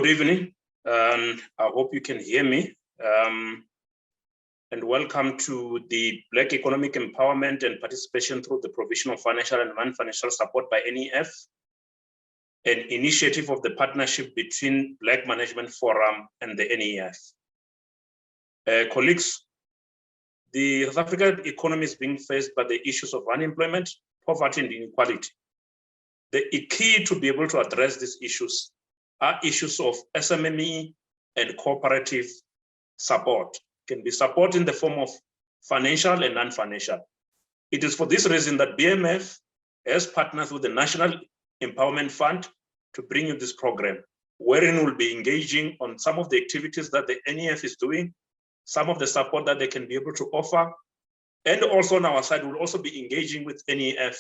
Good evening. I hope you can hear me. And welcome to the Black Economic Empowerment and Participation through the Provision of Financial and Non-Financial Support by NEF, an initiative of the partnership between Black Management Forum and the NEF. Colleagues, the South African economy is being faced by the issues of unemployment, poverty, and inequality. The key to be able to address these issues are issues of SMME and cooperative support. It can be support in the form of financial and non-financial. It is for this reason that BMF has partnered with the National Empowerment Fund to bring you this program, wherein we'll be engaging on some of the activities that the NEF is doing, some of the support that they can be able to offer, and also on our side, we'll also be engaging with NEF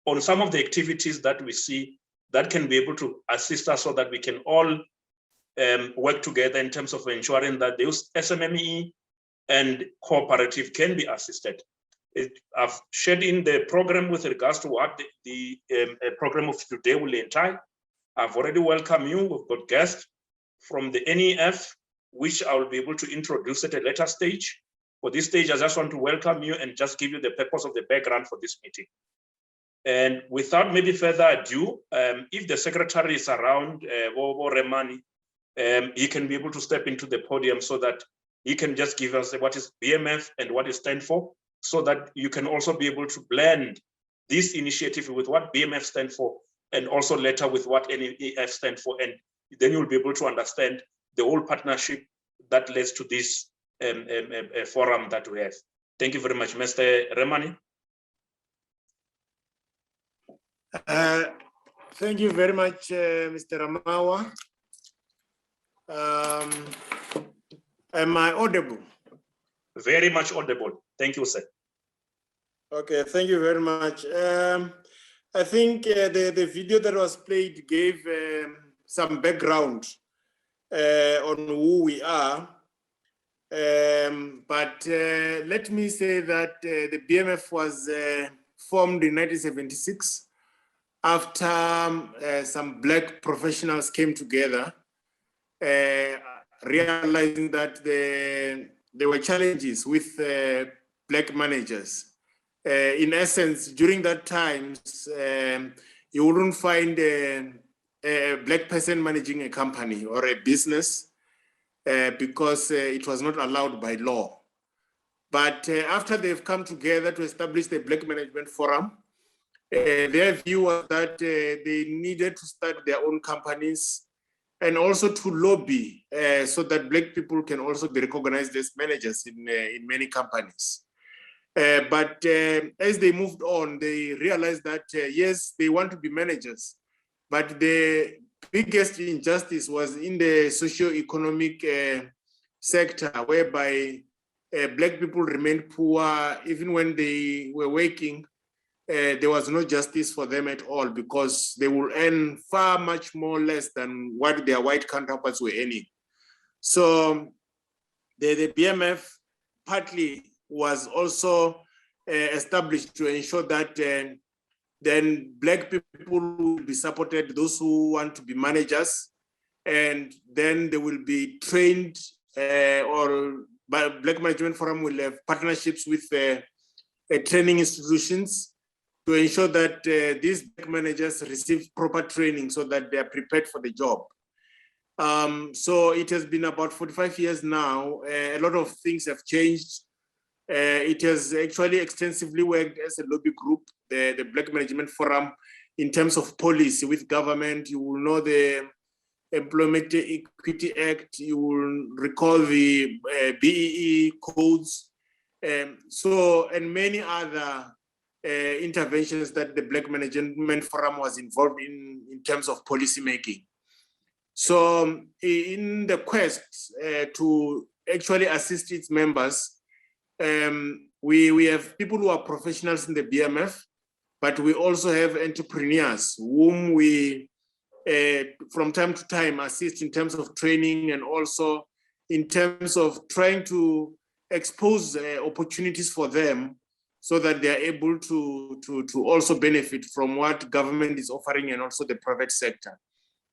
on some of the activities that we see that can be able to assist us so that we can all work together in terms of ensuring that those SMME and cooperative can be assisted. I've shared in the program with regards to what the program of today will entail. I've already welcomed you. We've got guests from the NEF, which I will be able to introduce at a later stage. For this stage, I just want to welcome you and just give you the purpose of the background for this meeting. And without maybe further ado, if the secretary is around, or Remani, he can be able to step into the podium so that he can just give us what is BMF and what it stands for, so that you can also be able to blend this initiative with what BMF stands for, and also later with what NEF stands for, and then you'll be able to understand the whole partnership that leads to this forum that we have. Thank you very much, Mr. Remani. Thank you very much, Mr. Ramawa. Am I audible? Very much audible. Thank you, sir. Okay, thank you very much. I think the video that was played gave some background on who we are. But let me say that the BMF was formed in 1976 after some Black professionals came together, realizing that there were challenges with Black managers. In essence, during that time, you wouldn't find a Black person managing a company or a business because it was not allowed by law. But after they've come together to establish the Black Management Forum, their view was that they needed to start their own companies and also to lobby so that Black people can also be recognized as managers in many companies. But as they moved on, they realized that, yes, they want to be managers, but the biggest injustice was in the socio-economic sector, whereby Black people remained poor. Even when they were working, there was no justice for them at all, because they will earn far much more less than what their white counterparts were earning. So the BMF partly was also established to ensure that then Black people will be supported, those who want to be managers, and then they will be trained, or Black Management Forum will have partnerships with training institutions to ensure that these Black managers receive proper training so that they are prepared for the job. So it has been about 45 years now. A lot of things have changed. It has actually extensively worked as a lobby group, the Black Management Forum, in terms of policy with government. You will know the Employment Equity Act, you will recall the BEE codes, and many other interventions that the Black Management Forum was involved in terms of policy making. So in the quest to actually assist its members, we have people who are professionals in the BMF, but we also have entrepreneurs whom we from time to time assist in terms of training, and also in terms of trying to expose opportunities for them so that they are able to also benefit from what government is offering and also the private sector.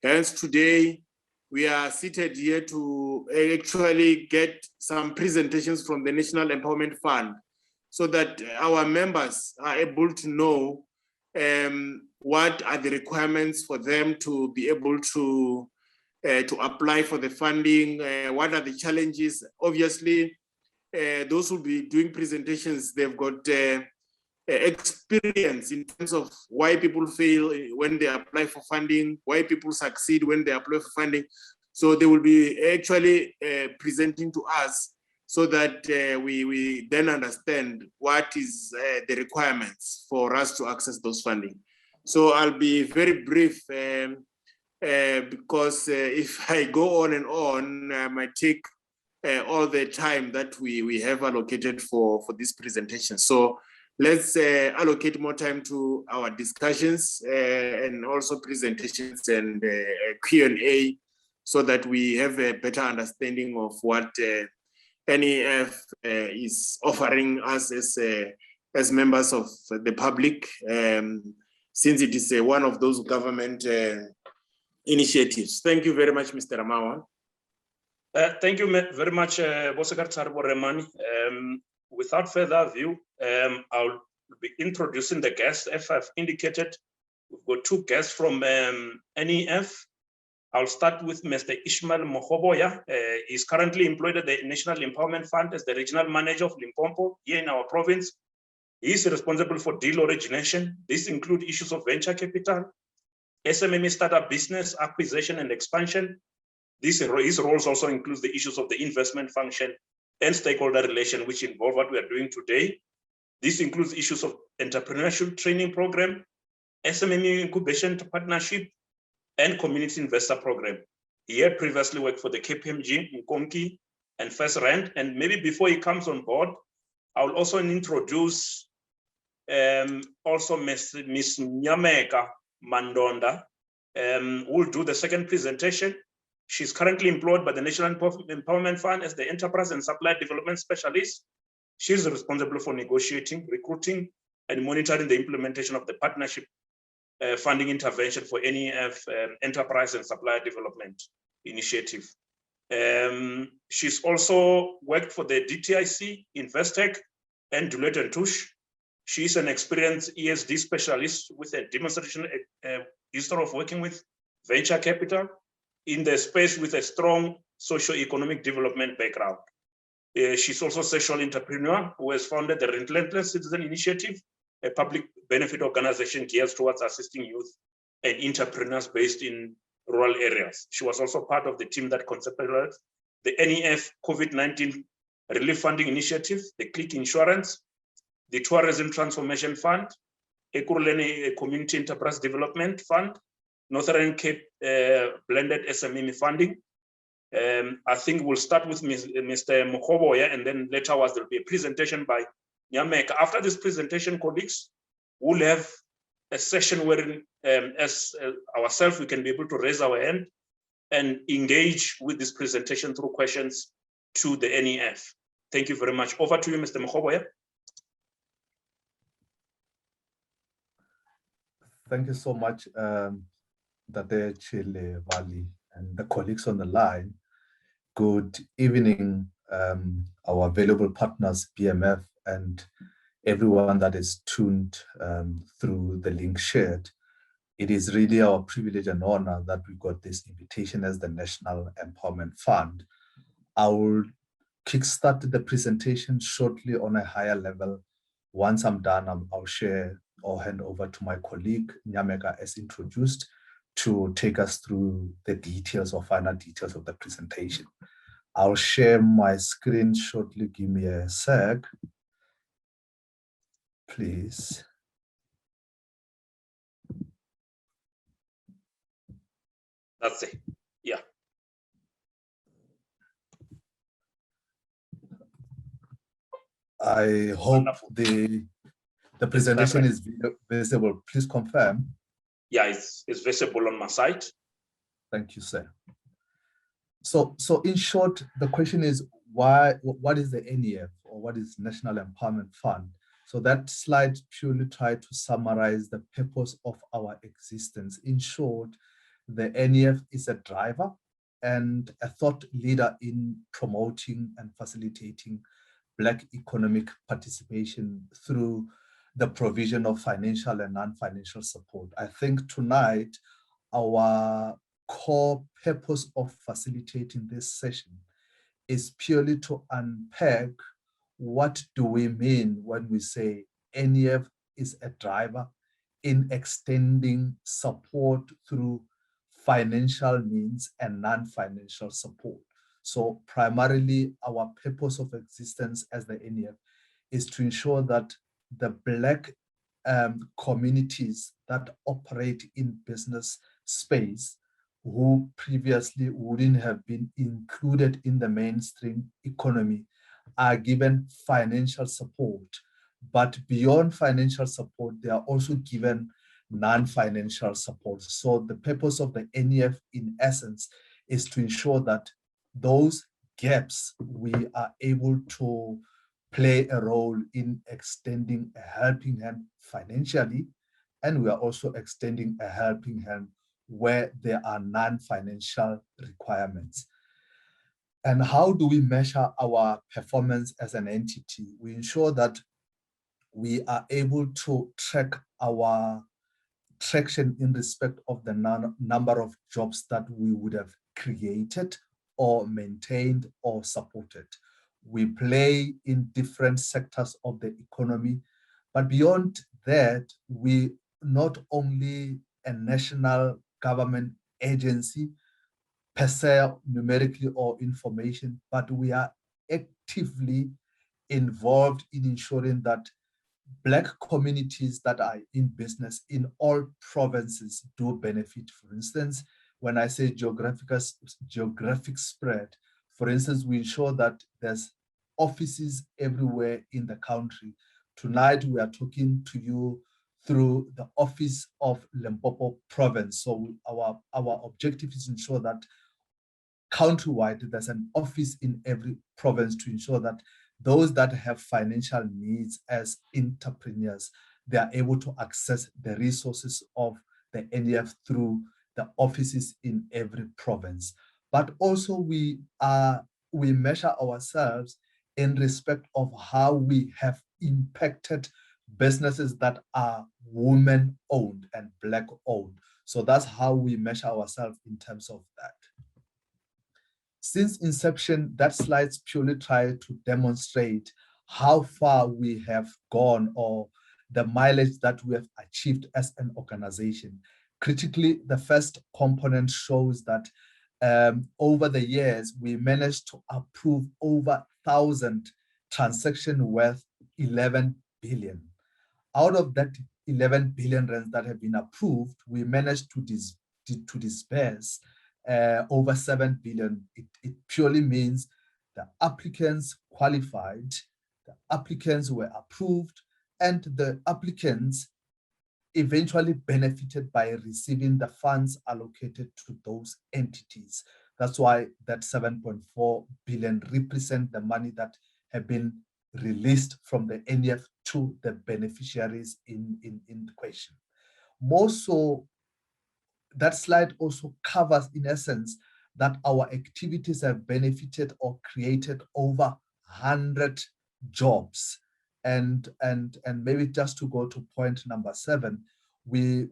Hence today, we are seated here to actually get some presentations from the National Empowerment Fund so that our members are able to know what are the requirements for them to be able to apply for the funding, what are the challenges. Obviously, those who will be doing presentations, they've got experience in terms of why people fail when they apply for funding, why people succeed when they apply for funding. So they will be actually presenting to us so that we then understand what is the requirements for us to access those funding. So I'll be very brief because if I go on and on, I might take all the time that we have allocated for this presentation. So let's allocate more time to our discussions and also presentations and Q&A so that we have a better understanding of what NEF is offering us as members of the public, since it is one of those government initiatives. Thank you very much, Mr. Ramawa. Thank you very much, Bosekar Remani. Without further ado, I'll be introducing the guests. As I've indicated, we've got two guests from NEF. I'll start with Mr. Ishmael Mohoboya. He's currently employed at the National Empowerment Fund as the regional manager of Limpopo here in our province. He is responsible for deal origination. These include issues of venture capital, SMME startup business acquisition and expansion. His roles also includes the issues of the investment function and stakeholder relation, which involve what we are doing today. This includes issues of entrepreneurship training program, SMME incubation partnership, and community investor program. He had previously worked for the KPMG, Nkonki, and First Rand. And maybe before he comes on board, I'll also introduce also Ms. Nyameka Mandonda, who will do the second presentation. She's currently employed by the National Empowerment Fund as the Enterprise and Supply Development Specialist. She's responsible for negotiating, recruiting, and monitoring the implementation of the partnership funding intervention for NEF Enterprise and Supply Development Initiative. She's also worked for the DTIC, Investec, and Deloitte & Touche. She's an experienced ESD specialist with a demonstration history of working with venture capital in the space with a strong socio-economic development background. She's also a social entrepreneur who has founded the Relentless Citizen Initiative, a public benefit organization geared towards assisting youth and entrepreneurs based in rural areas. She was also part of the team that conceptualized the NEF COVID-19 Relief Funding Initiative, the Click Insurance, the Tourism Transformation Fund, Ekurhuleni Community Enterprise Development Fund, Northern Cape Blended SME Funding. I think we'll start with Mr. Mohoboya, and then later there'll be a presentation by Nyameka. After this presentation, colleagues, we'll have a session where, as ourselves, we can be able to raise our hand and engage with this presentation through questions to the NEF. Thank you very much. Over to you, Mr. Mohoboya. Thank you so much, Dade Chile Valley and the colleagues on the line. Good evening, our valuable partners, BMF, and everyone that is tuned through the link shared. It is really our privilege and honor that we got this invitation as the National Empowerment Fund. I will kickstart the presentation shortly on a higher level. Once I'm done, I'll share or hand over to my colleague, Nyameka, as introduced, to take us through the details or final details of the presentation. I'll share my screen shortly. Give me a sec, please. That's it. Yeah. I hope the presentation is visible. Please confirm. Yeah, it's visible on my side. Thank you, sir. So in short, the question is what is the NEF, or what is National Empowerment Fund? So that slide purely tried to summarize the purpose of our existence. In short, the NEF is a driver and a thought leader in promoting and facilitating Black economic participation through the provision of financial and non-financial support. I think tonight, our core purpose of facilitating this session is purely to unpack what do we mean when we say NEF is a driver in extending support through financial means and non-financial support. So primarily our purpose of existence as the NEF is to ensure that the Black communities that operate in business space who previously wouldn't have been included in the mainstream economy are given financial support. But beyond financial support, they are also given non-financial support. So the purpose of the NEF in essence is to ensure that those gaps we are able to play a role in extending a helping hand financially, and we are also extending a helping hand where there are non-financial requirements. And how do we measure our performance as an entity? We ensure that we are able to track our traction in respect of the number of jobs that we would have created or maintained or supported. We play in different sectors of the economy, but beyond that, we not only a national government agency per se numerically or information, but we are actively involved in ensuring that Black communities that are in business in all provinces do benefit. For instance, when I say geographic spread, for instance, we ensure that there's offices everywhere in the country. Tonight, we are talking to you through the office of Limpopo province. So our objective is to ensure that countrywide, there's an office in every province to ensure that those that have financial needs as entrepreneurs, they are able to access the resources of the NEF through the offices in every province. But also we measure ourselves in respect of how we have impacted businesses that are women-owned and Black-owned. So that's how we measure ourselves in terms of that. Since inception, that slides purely try to demonstrate how far we have gone or the mileage that we have achieved as an organization. Critically, the first component shows that over the years, we managed to approve over 1,000 transactions worth 11 billion. Out of that 11 billion rands that have been approved, we managed to disperse over 7 billion. It purely means the applicants qualified, the applicants were approved, and the applicants eventually benefited by receiving the funds allocated to those entities. That's why that 7.4 billion represent the money that have been released from the NEF to the beneficiaries in question. More so, that slide also covers, in essence, that our activities have benefited or created over 100 jobs. And maybe just to go to point number 7, we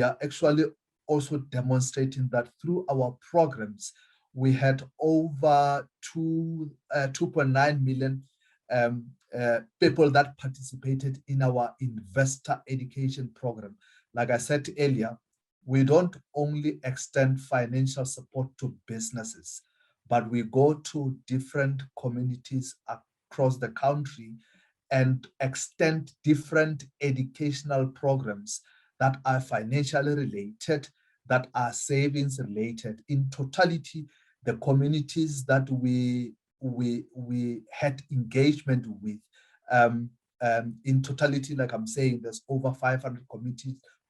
are actually also demonstrating that through our programs, we had over 2.9 million people that participated in our investor education program. Like I said earlier, we don't only extend financial support to businesses, but we go to different communities across the country and extend different educational programs that are financially related, that are savings related. In totality, the communities that we had engagement with, in totality, like I'm saying, there's over 500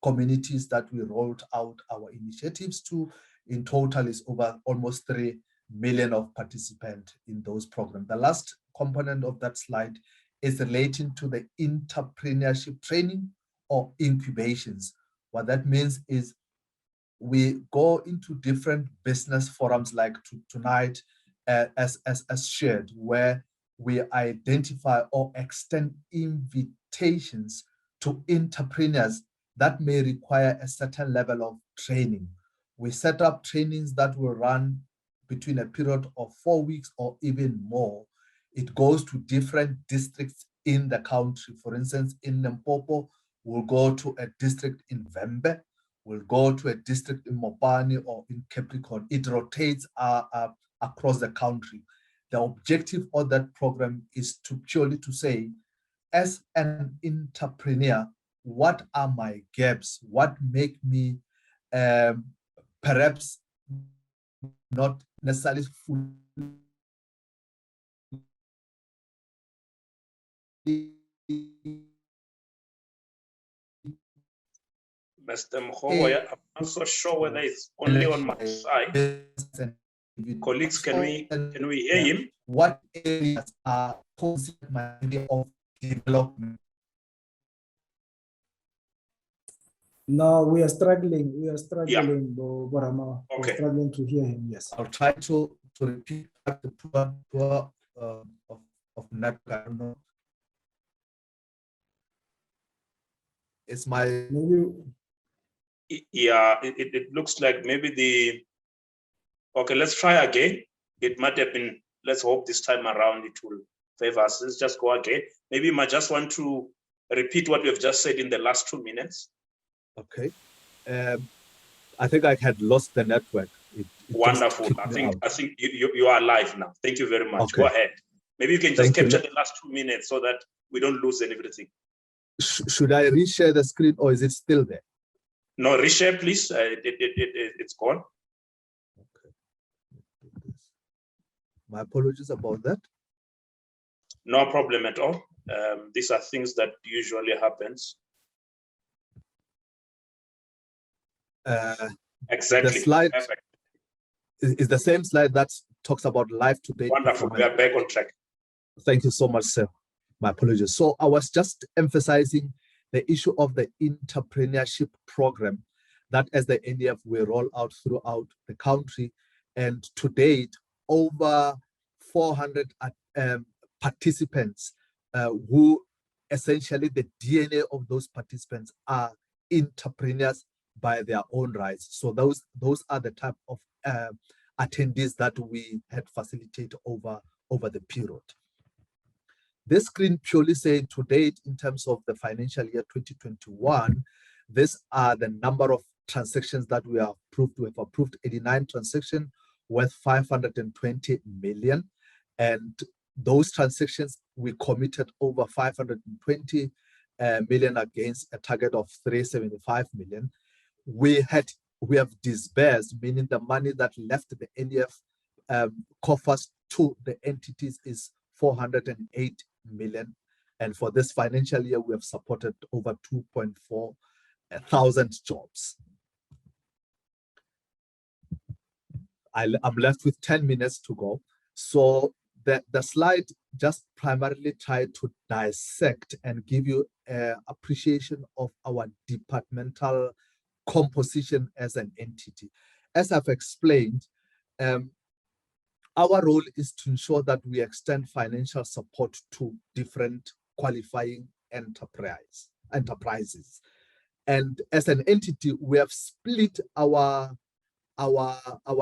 communities that we rolled out our initiatives to. In total is over almost 3 million of participants in those programs. The last component of that slide is relating to the entrepreneurship training or incubations. What that means is we go into different business forums like tonight, as shared, where we identify or extend invitations to entrepreneurs that may require a certain level of training. We set up trainings that will run between a period of 4 weeks or even more. It goes to different districts in the country. For instance, in Limpopo, we'll go to a district in Vembe, we'll go to a district in Mopani or in Capricorn. It rotates across the country. The objective of that program is to purely to say, as an entrepreneur, what are my gaps? What make me perhaps not necessarily fully Mr. Mkhoboya, I'm not so sure whether it's only on my side. Colleagues, can we hear him? What areas are considered my area of development? No, we are struggling. We are struggling, Borama. Okay. We're struggling to hear him. Yes. I'll try to repeat back the tour of network. I don't know. It's my Maybe. Yeah, it looks like maybe okay, let's try again. It might have been, let's hope this time around it will favor us. Let's just go again. Maybe you might just want to repeat what we've just said in the last 2 minutes. Okay. I think I had lost the network. It Wonderful. I think you are live now. Thank you very much. Okay. Go ahead. Maybe you can just capture the last 2 minutes so that we don't lose everything. Should I reshare the screen or is it still there? No, reshare, please. It's gone. Okay. My apologies about that. No problem at all. These are things that usually happens. Exactly. The slide Perfect. is the same slide that talks about live today. Wonderful. We are back on track. Thank you so much, sir. My apologies. So I was just emphasizing the issue of the entrepreneurship program that as the NDF we roll out throughout the country. And to date, over 400 participants who essentially the DNA of those participants are entrepreneurs by their own rights. So those are the type of attendees that we had facilitated over the period. This screen purely saying to date in terms of the financial year 2021, these are the number of transactions that we have approved. We have approved 89 transactions worth 520 million. And those transactions, we committed over 520 million against a target of 375 million. We have disbursed, meaning the money that left the NDF coffers to the entities is 408 million. And for this financial year, we have supported over 2.4 thousand jobs. I'm left with 10 minutes to go. So the slide just primarily tried to dissect and give you an appreciation of our departmental composition as an entity. As I've explained, our role is to ensure that we extend financial support to different qualifying enterprises. And as an entity, we have split our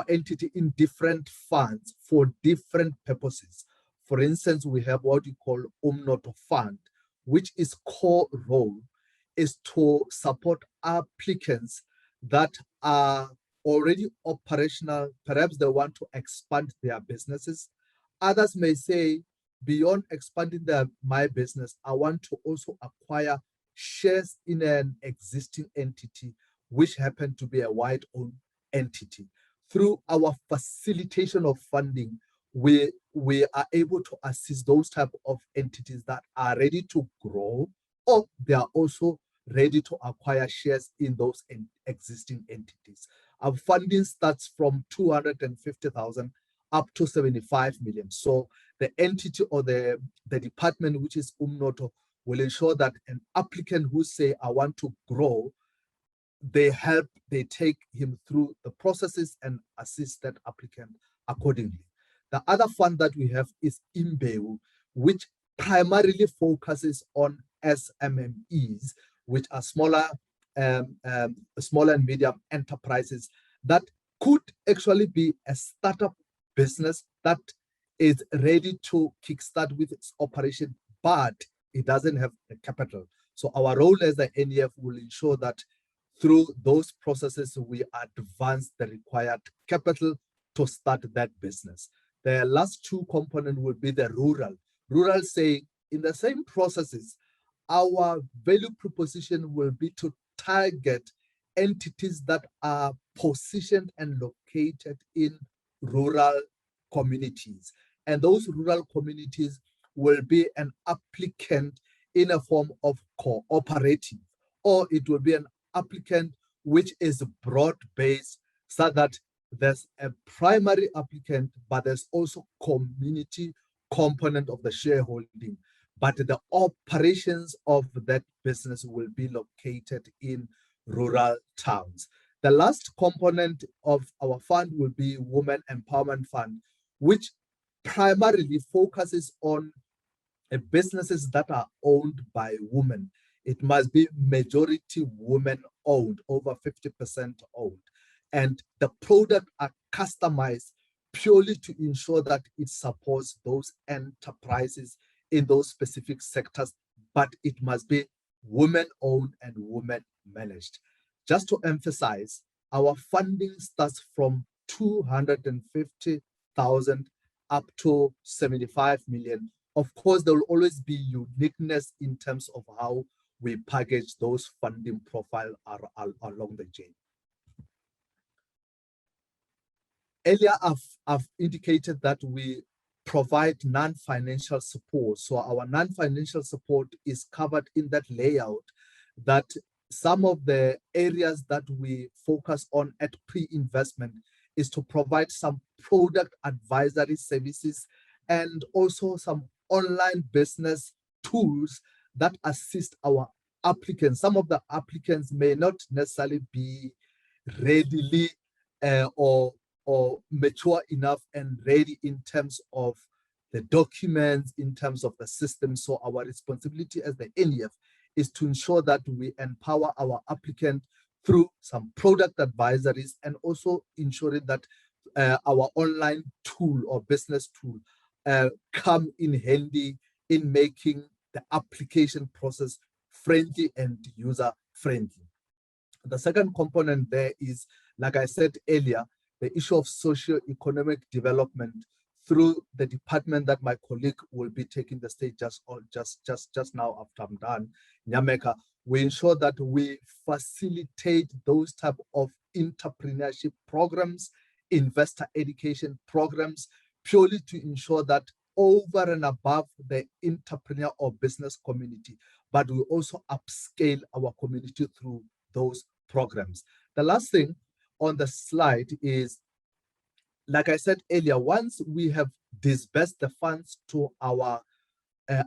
entity in different funds for different purposes. For instance, we have what we call Umnoto Fund, which is core role is to support applicants that are already operational. Perhaps they want to expand their businesses. Others may say, beyond expanding my business, I want to also acquire shares in an existing entity, which happen to be a white-owned entity. Through our facilitation of funding, we are able to assist those type of entities that are ready to grow, or they are also ready to acquire shares in those existing entities. Our funding starts from 250,000 up to 75 million. So the entity or the department, which is Umnoto, will ensure that an applicant who say, I want to grow, they take him through the processes and assist that applicant accordingly. The other fund that we have is Imbewu, which primarily focuses on SMMEs, which are smaller and medium enterprises that could actually be a startup business that is ready to kickstart with its operation, but it doesn't have the capital. So our role as the NEF will ensure that through those processes, we advance the required capital to start that business. The last two components will be the rural. Rural saying in the same processes, our value proposition will be to target entities that are positioned and located in rural communities. And those rural communities will be an applicant in a form of cooperative, or it will be an applicant which is broad-based, so that there's a primary applicant, but there's also community component of the shareholding. But the operations of that business will be located in rural towns. The last component of our fund will be Women Empowerment Fund, which primarily focuses on businesses that are owned by women. It must be majority women owned, over 50% owned. And the product are customized purely to ensure that it supports those enterprises in those specific sectors, but it must be women owned and women managed. Just to emphasize, our funding starts from 250,000 up to 75 million. Of course, there will always be uniqueness in terms of how we package those funding profile along the chain. Earlier, I've indicated that we provide non-financial support. So our non-financial support is covered in that layout, that some of the areas that we focus on at pre-investment is to provide some product advisory services and also some online business tools that assist our applicants. Some of the applicants may not necessarily be readily or mature enough and ready in terms of the documents, in terms of the system. So our responsibility as the NEF is to ensure that we empower our applicant through some product advisories, and also ensuring that our online tool or business tool come in handy in making the application process friendly and user friendly. The second component there is, like I said earlier, the issue of socio-economic development through the department that my colleague will be taking the stage just now after I'm done, Nyameka. We ensure that we facilitate those type of entrepreneurship programs, investor education programs, purely to ensure that over and above the entrepreneur or business community, but we also upscale our community through those programs. The last thing on the slide is, like I said earlier, once we have disbursed the funds to our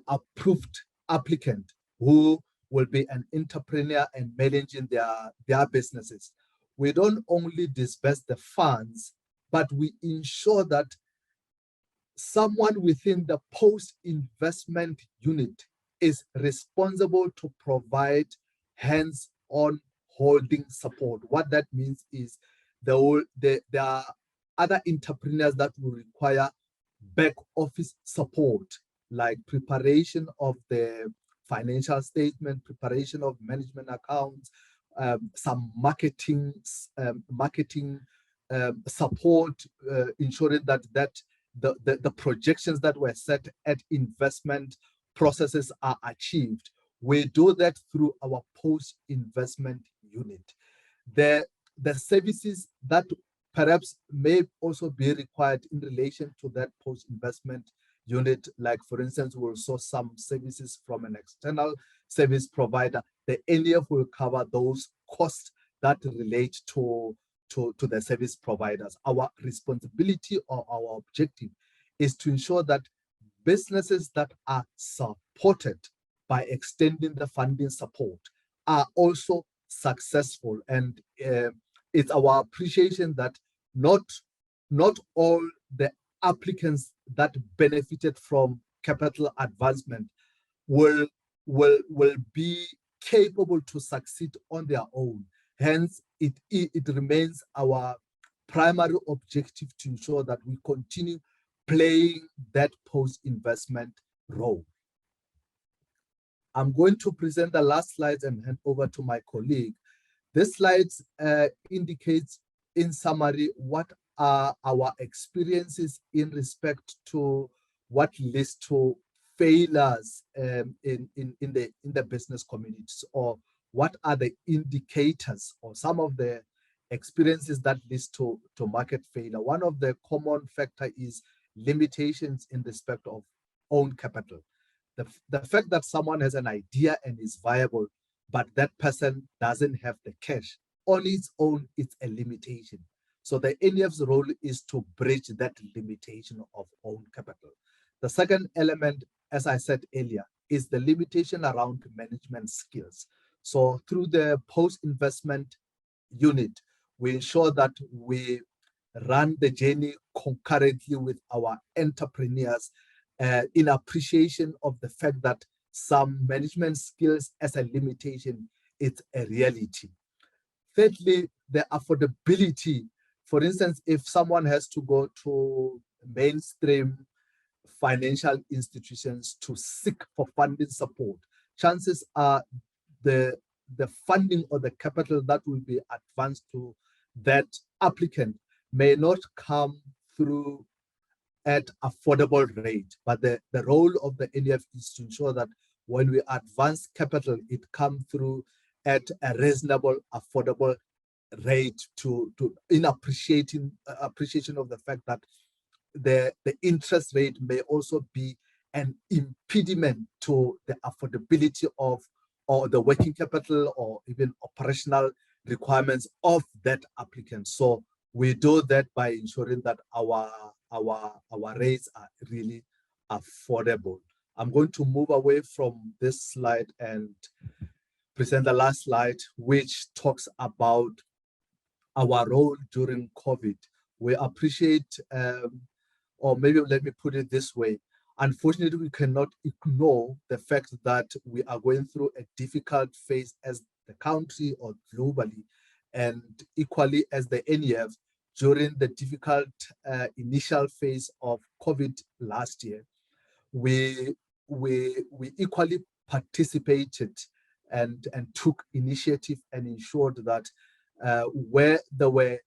approved applicant, who will be an entrepreneur and managing their businesses, we don't only disburse the funds, but we ensure that someone within the post-investment unit is responsible to provide hands-on holding support. What that means is there are other entrepreneurs that will require back office support, like preparation of the financial statement, preparation of management accounts, some marketing support, ensuring that the projections that were set at investment processes are achieved. We do that through our post-investment unit. The services that perhaps may also be required in relation to that post-investment unit, like for instance, we'll source some services from an external service provider. The NEF will cover those costs that relate to the service providers. Our responsibility or our objective is to ensure that businesses that are supported by extending the funding support are also successful. And it's our appreciation that not all the applicants that benefited from capital advancement will be capable to succeed on their own. Hence, it remains our primary objective to ensure that we continue playing that post-investment role. I'm going to present the last slides and hand over to my colleague. This slide indicates in summary what are our experiences in respect to what leads to failures in the business communities, or what are the indicators or some of the experiences that leads to market failure. One of the common factor is limitations in respect of own capital. The fact that someone has an idea and is viable, but that person doesn't have the cash on its own, it's a limitation. So the NEF's role is to bridge that limitation of own capital. The second element, as I said earlier, is the limitation around management skills. So through the post-investment unit, we ensure that we run the journey concurrently with our entrepreneurs in appreciation of the fact that some management skills as a limitation, it's a reality. Thirdly, the affordability. For instance, if someone has to go to mainstream financial institutions to seek for funding support, chances are the funding or the capital that will be advanced to that applicant may not come through at affordable rate. But the role of the NEF is to ensure that when we advance capital, it comes through at a reasonable, affordable rate in appreciation of the fact that the interest rate may also be an impediment to the affordability of or the working capital or even operational requirements of that applicant. So we do that by ensuring that our rates are really affordable. I'm going to move away from this slide and present the last slide, which talks about our role during COVID. We appreciate, or maybe let me put it this way, unfortunately, we cannot ignore the fact that we are going through a difficult phase as the country or globally, and equally as the NEF during the difficult initial phase of COVID last year. We equally participated and took initiative and ensured that where there were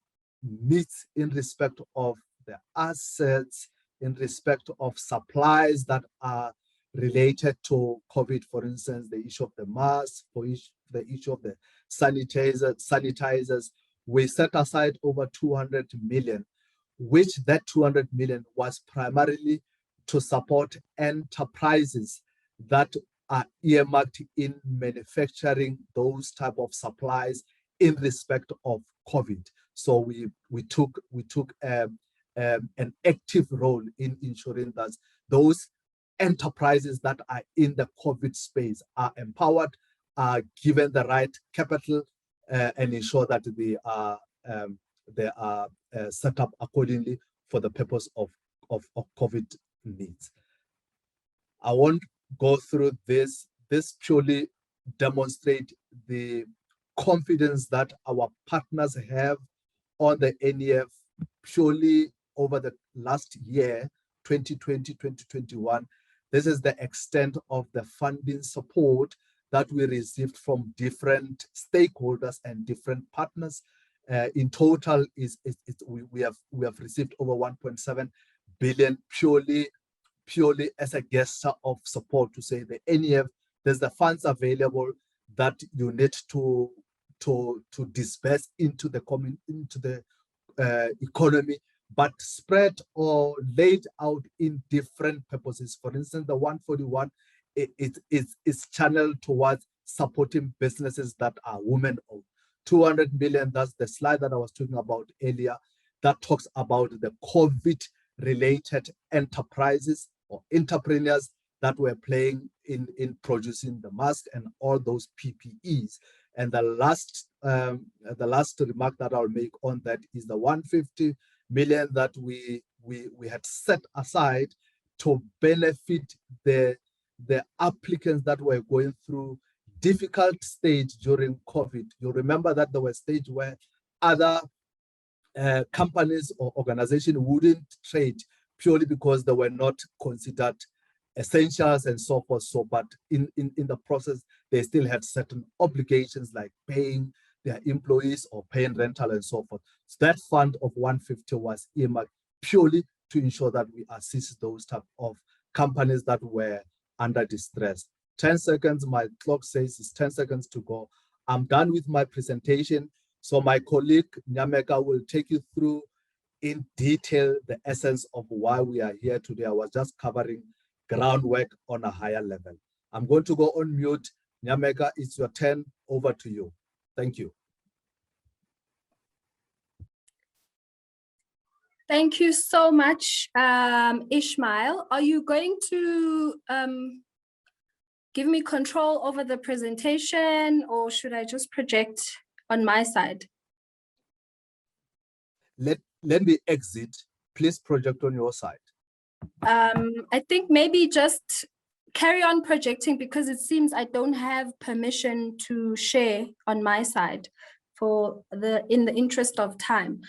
needs in respect of the assets, in respect of supplies that are related to COVID, for instance, the issue of the masks, the issue of the sanitizers, we set aside over 200 million, which that 200 million was primarily to support enterprises that are earmarked in manufacturing those type of supplies in respect of COVID. So we took an active role in ensuring that those enterprises that are in the COVID space are empowered, are given the right capital, and ensure that they are set up accordingly for the purpose of COVID needs. I won't go through this. This purely demonstrates the confidence that our partners have on the NEF purely over the last year, 2020, 2021. This is the extent of the funding support that we received from different stakeholders and different partners. In total, we have received over 1.7 billion purely as a gesture of support to say the NEF, there's the funds available that you need to disperse into the economy, but spread or laid out in different purposes. For instance, the 141 is channeled towards supporting businesses that are women-owned. 200 million, that's the slide that I was talking about earlier, that talks about the COVID-related enterprises or entrepreneurs that were playing in producing the mask and all those PPEs. And the last remark that I'll make on that is the 150 million that we had set aside to benefit the applicants that were going through difficult stage during COVID. You remember that there was a stage where other companies or organizations wouldn't trade purely because they were not considered essentials and so forth. So, but in the process, they still had certain obligations like paying their employees or paying rental and so forth. So that fund of 150 was earmarked purely to ensure that we assist those type of companies that were under distress. 10 seconds, my clock says it's 10 seconds to go. I'm done with my presentation. So my colleague Nyameka will take you through in detail the essence of why we are here today. I was just covering groundwork on a higher level. I'm going to go on mute. Nyameka, it's your turn. Over to you. Thank you. Thank you so much, Ishmael. Are you going to give me control over the presentation, or should I just project on my side? Let me exit. Please project on your side. I think maybe just carry on projecting, because it seems I don't have permission to share on my side in the interest of time.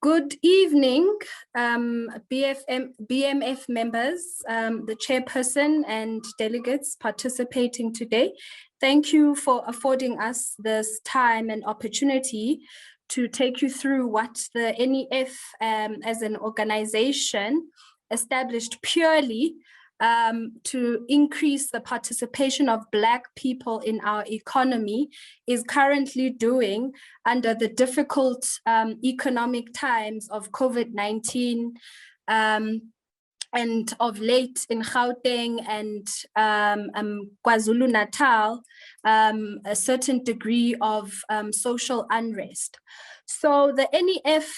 Good evening, BMF members, the chairperson and delegates participating today. Thank you for affording us this time and opportunity to take you through what the NEF as an organization established purely to increase the participation of Black people in our economy is currently doing under the difficult economic times of COVID-19 and of late in Gauteng and KwaZulu-Natal, a certain degree of social unrest. So the NEF,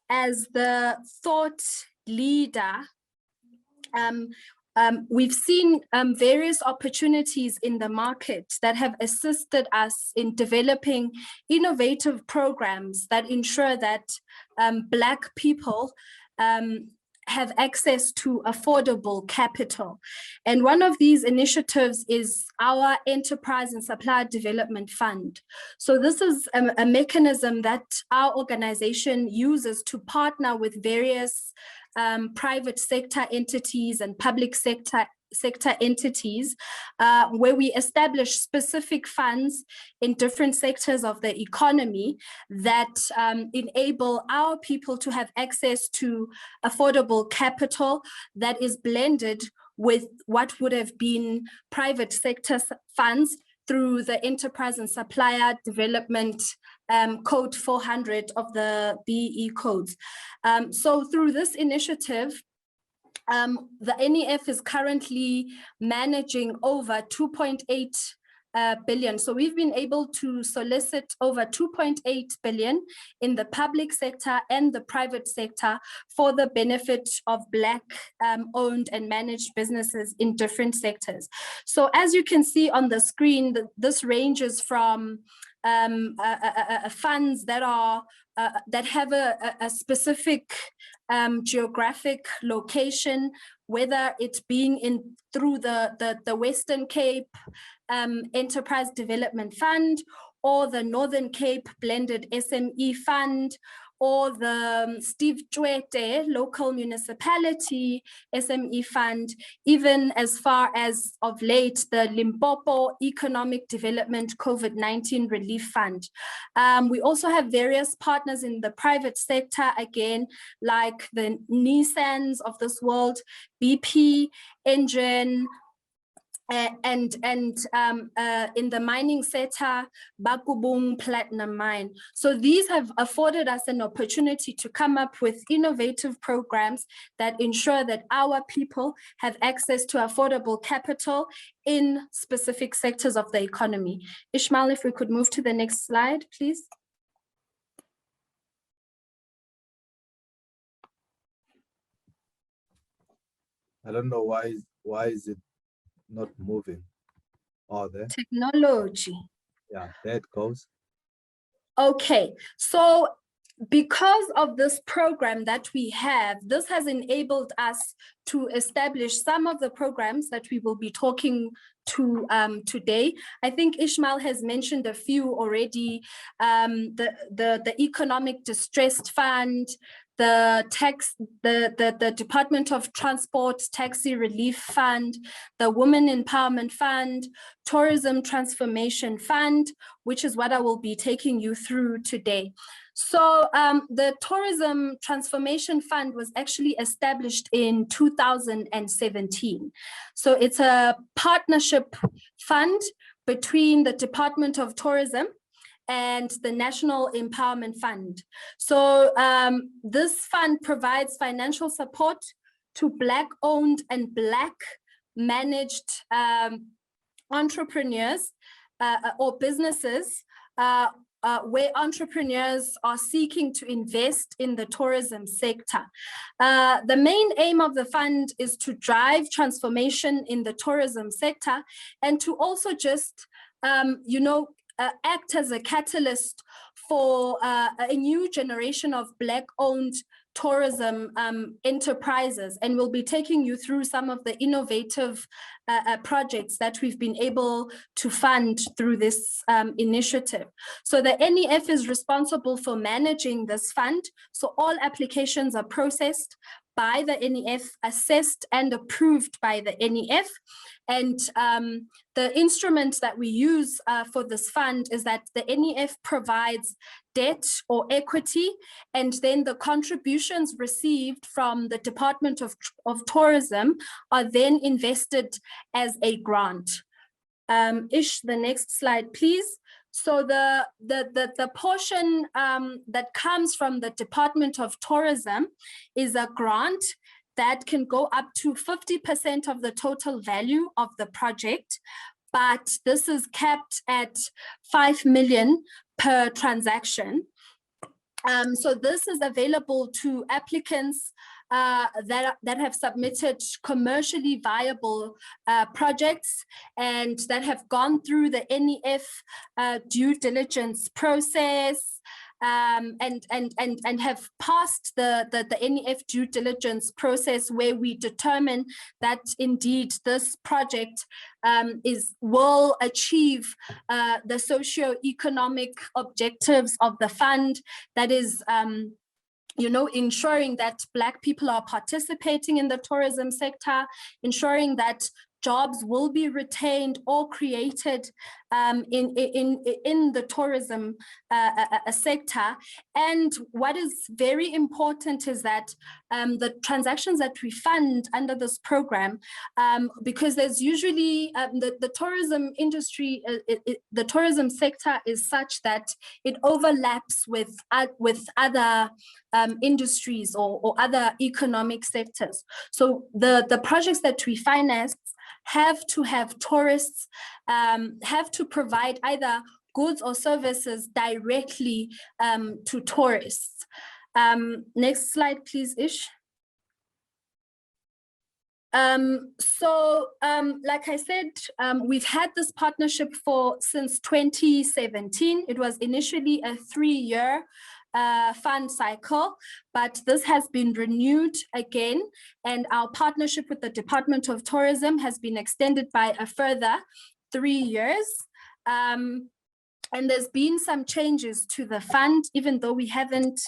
as the thought leader, we've seen various opportunities in the market that have assisted us in developing innovative programs that ensure that Black people have access to affordable capital. And one of these initiatives is our Enterprise and Supplier Development Fund. So this is a mechanism that our organization uses to partner with various private sector entities and public sector entities, where we establish specific funds in different sectors of the economy that enable our people to have access to affordable capital that is blended with what would have been private sector funds through the Enterprise and Supplier Development Code 400 of the BEE codes. So through this initiative, the NEF is currently managing over 2.8 billion. So we've been able to solicit over 2.8 billion in the public sector and the private sector for the benefit of Black owned and managed businesses in different sectors. So as you can see on the screen, this ranges from funds that are that have a specific geographic location, whether it's being through the Western Cape Enterprise Development Fund, or the Northern Cape Blended SME Fund, or the Steve Tshwete Local Municipality SME Fund, even as far as of late, the Limpopo Economic Development COVID-19 Relief Fund. We also have various partners in the private sector, again, like the Nissans of this world, BP, Engine, and in the mining sector, Bakubung Platinum Mine. So these have afforded us an opportunity to come up with innovative programs that ensure that our people have access to affordable capital in specific sectors of the economy. Ishmael, if we could move to the next slide, please. I don't know why is it not moving. Oh, there. Technology. Yeah, there it goes. Okay, so because of this program that we have, this has enabled us to establish some of the programs that we will be talking to today. I think Ishmael has mentioned a few already, the Economic Distressed Fund, the Department of Transport Taxi Relief Fund, the Women Empowerment Fund, Tourism Transformation Fund, which is what I will be taking you through today. So the Tourism Transformation Fund was actually established in 2017. So it's a partnership fund between the Department of Tourism and the National Empowerment Fund. So this fund provides financial support to Black-owned and Black-managed entrepreneurs or businesses where entrepreneurs are seeking to invest in the tourism sector. The main aim of the fund is to drive transformation in the tourism sector and to also just, act as a catalyst for a new generation of Black-owned tourism enterprises. And we'll be taking you through some of the innovative projects that we've been able to fund through this initiative. So the NEF is responsible for managing this fund. So all applications are processed by the NEF, assessed and approved by the NEF. And the instrument that we use for this fund is that the NEF provides debt or equity, and then the contributions received from the Department of Tourism are then invested as a grant. Ish, the next slide, please. So the portion that comes from the Department of Tourism is a grant that can go up to 50% of the total value of the project, but this is capped at 5 million per transaction. So this is available to applicants that have submitted commercially viable projects and that have gone through the NEF due diligence process and have passed the NEF due diligence process, where we determine that indeed this project will achieve the socio-economic objectives of the fund, that is ensuring that Black people are participating in the tourism sector, ensuring that jobs will be retained or created in the tourism sector. And what is very important is that the transactions that we fund under this program, because there's usually the tourism industry, the tourism sector is such that it overlaps with other industries or other economic sectors. So the projects that we finance have to have tourists, have to provide either goods or services directly to tourists. Next slide, please, Ish. Like I said, we've had this partnership since 2017. It was initially a 3-year fund cycle, but this has been renewed again, and our partnership with the Department of Tourism has been extended by a further 3 years. And there's been some changes to the fund, even though we haven't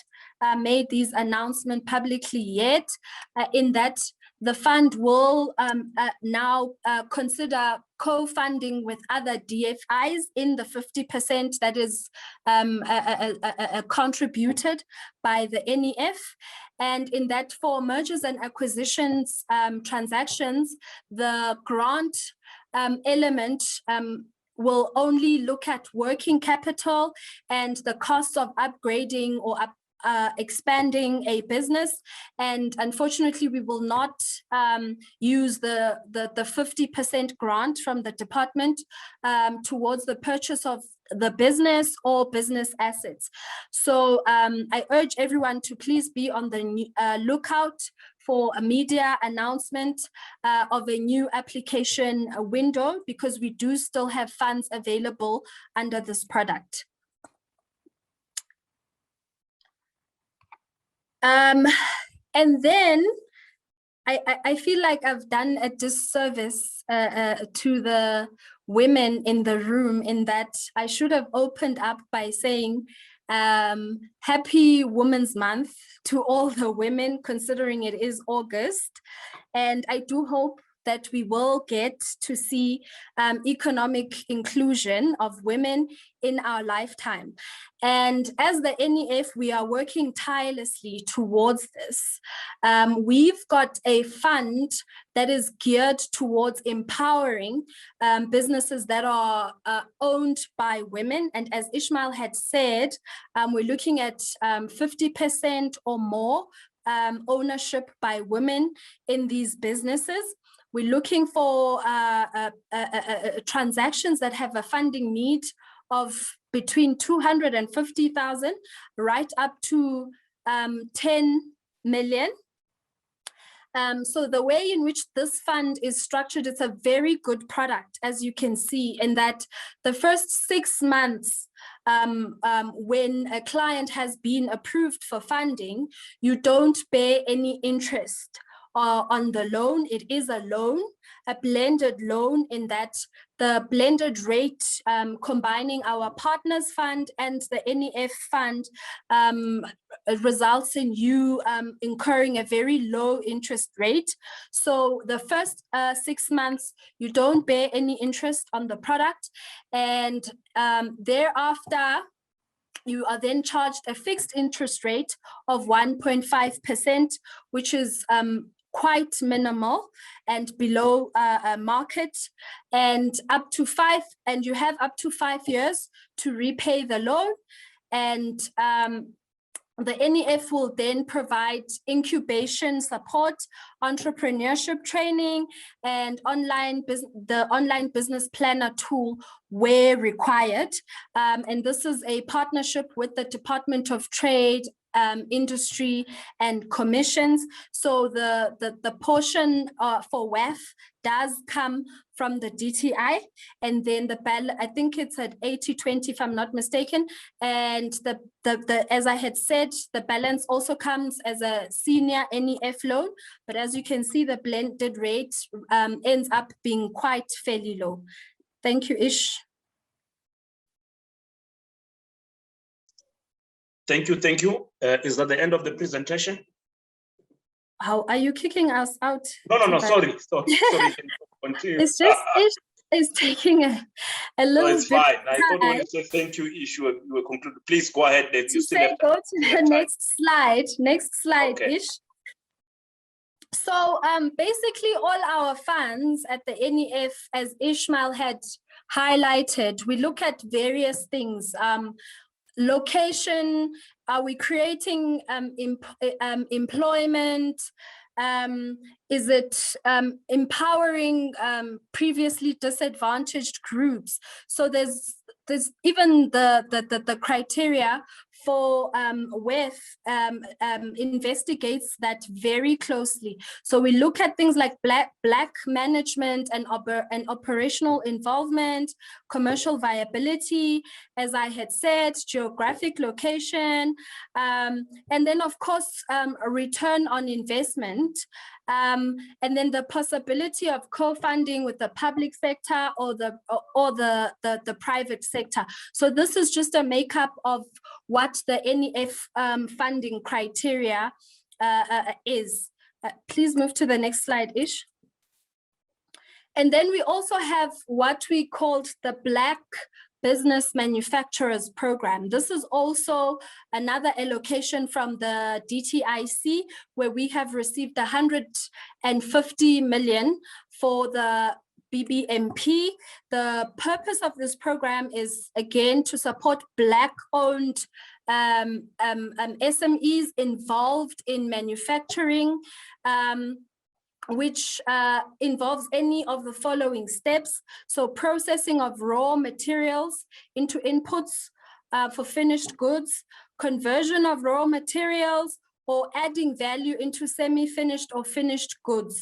made these announcements publicly yet, in that the fund will now consider co-funding with other DFIs in the 50% that is contributed by the NEF. And in that, for mergers and acquisitions transactions, the grant element will only look at working capital and the cost of upgrading or expanding a business. And unfortunately, we will not use the 50% grant from the department towards the purchase of the business or business assets. So I urge everyone to please be on the lookout for a media announcement of a new application window, because we do still have funds available under this product. And then I feel like I've done a disservice to the women in the room, in that I should have opened up by saying happy Women's Month to all the women, considering it is August. And I do hope that we will get to see economic inclusion of women in our lifetime. And as the NEF, we are working tirelessly towards this. We've got a fund that is geared towards empowering businesses that are owned by women. And as Ishmael had said, we're looking at 50% or more ownership by women in these businesses. We're looking for transactions that have a funding need of between 250,000 right up to 10 million. So the way in which this fund is structured, it's a very good product, as you can see, in that the first 6 months when a client has been approved for funding, you don't bear any interest on the loan. It is a loan, a blended loan, in that the blended rate combining our partners fund and the NEF fund results in you incurring a very low interest rate. So the first 6 months, you don't bear any interest on the product, and thereafter, you are then charged a fixed interest rate of 1.5%, which is quite minimal and below market, and you have up to 5 years to repay the loan. And the NEF will then provide incubation support, entrepreneurship training, and the online business planner tool where required. And this is a partnership with the Department of Trade, Industry and Commissions. So the portion for WEF does come from the DTI, and then I think it's at 80-20 if I'm not mistaken. And as I had said, the balance also comes as a senior NEF loan, but as you can see, the blended rate ends up being quite fairly low. Thank you, Ish. Thank you. Is that the end of the presentation? How are you kicking us out? No, sorry. Continue. It's just it's taking a little bit. It's fine. I thought when you said thank you, Ish, you were concluded. Please go ahead. Then you still have go to the next slide. Next slide, okay. Ish. So basically all our funds at the NEF, as Ishmael had highlighted, we look at various things. Location, are we creating employment? Is it empowering previously disadvantaged groups? So there's even the criteria for WEF investigates that very closely. So we look at things like black management and operational involvement, commercial viability, as I had said, geographic location, and then of course a return on investment. And then the possibility of co-funding with the public sector or the private sector. So this is just a makeup of what the NEF funding criteria is. Please move to the next slide, Ish. And then we also have what we called the Black Business Manufacturers Program. This is also another allocation from the DTIC, where we have received 150 million for the BBMP. The purpose of this program is, again, to support Black-owned SMEs involved in manufacturing, which involves any of the following steps. So processing of raw materials into inputs for finished goods, conversion of raw materials, or adding value into semi-finished or finished goods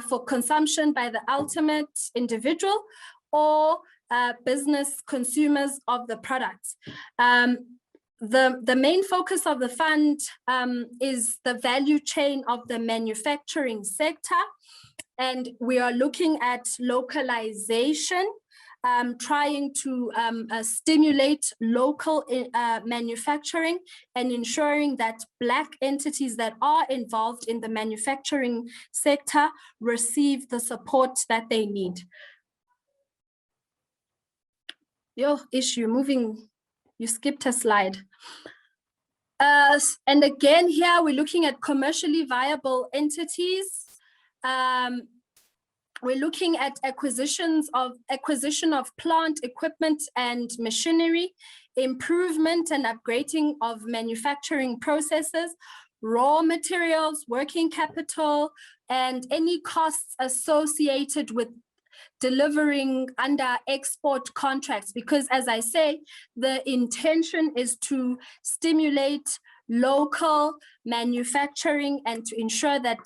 for consumption by the ultimate individual or business consumers of the products. The main focus of the fund is the value chain of the manufacturing sector, and we are looking at localization, trying to stimulate local manufacturing and ensuring that Black entities that are involved in the manufacturing sector receive the support that they need. You skipped a slide. And again, here we're looking at commercially viable entities. We're looking at acquisition of plant, equipment, and machinery, improvement and upgrading of manufacturing processes, raw materials, working capital, and any costs associated with delivering under export contracts. Because as I say, the intention is to stimulate local manufacturing and to ensure that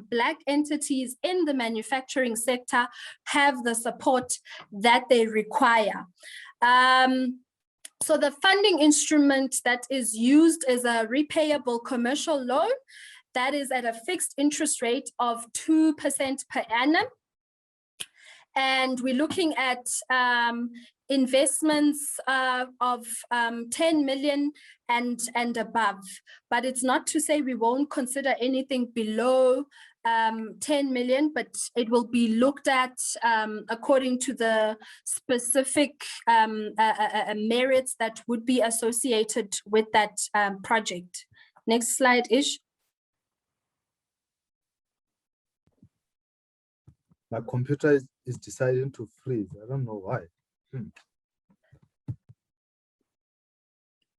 Black entities in the manufacturing sector have the support that they require. So the funding instrument that is used is a repayable commercial loan that is at a fixed interest rate of 2% per annum. And we're looking at investments of 10 million and above. But it's not to say we won't consider anything below 10 million, but it will be looked at according to the specific merits that would be associated with that project. Next slide, Ish. My computer is deciding to freeze. I don't know why.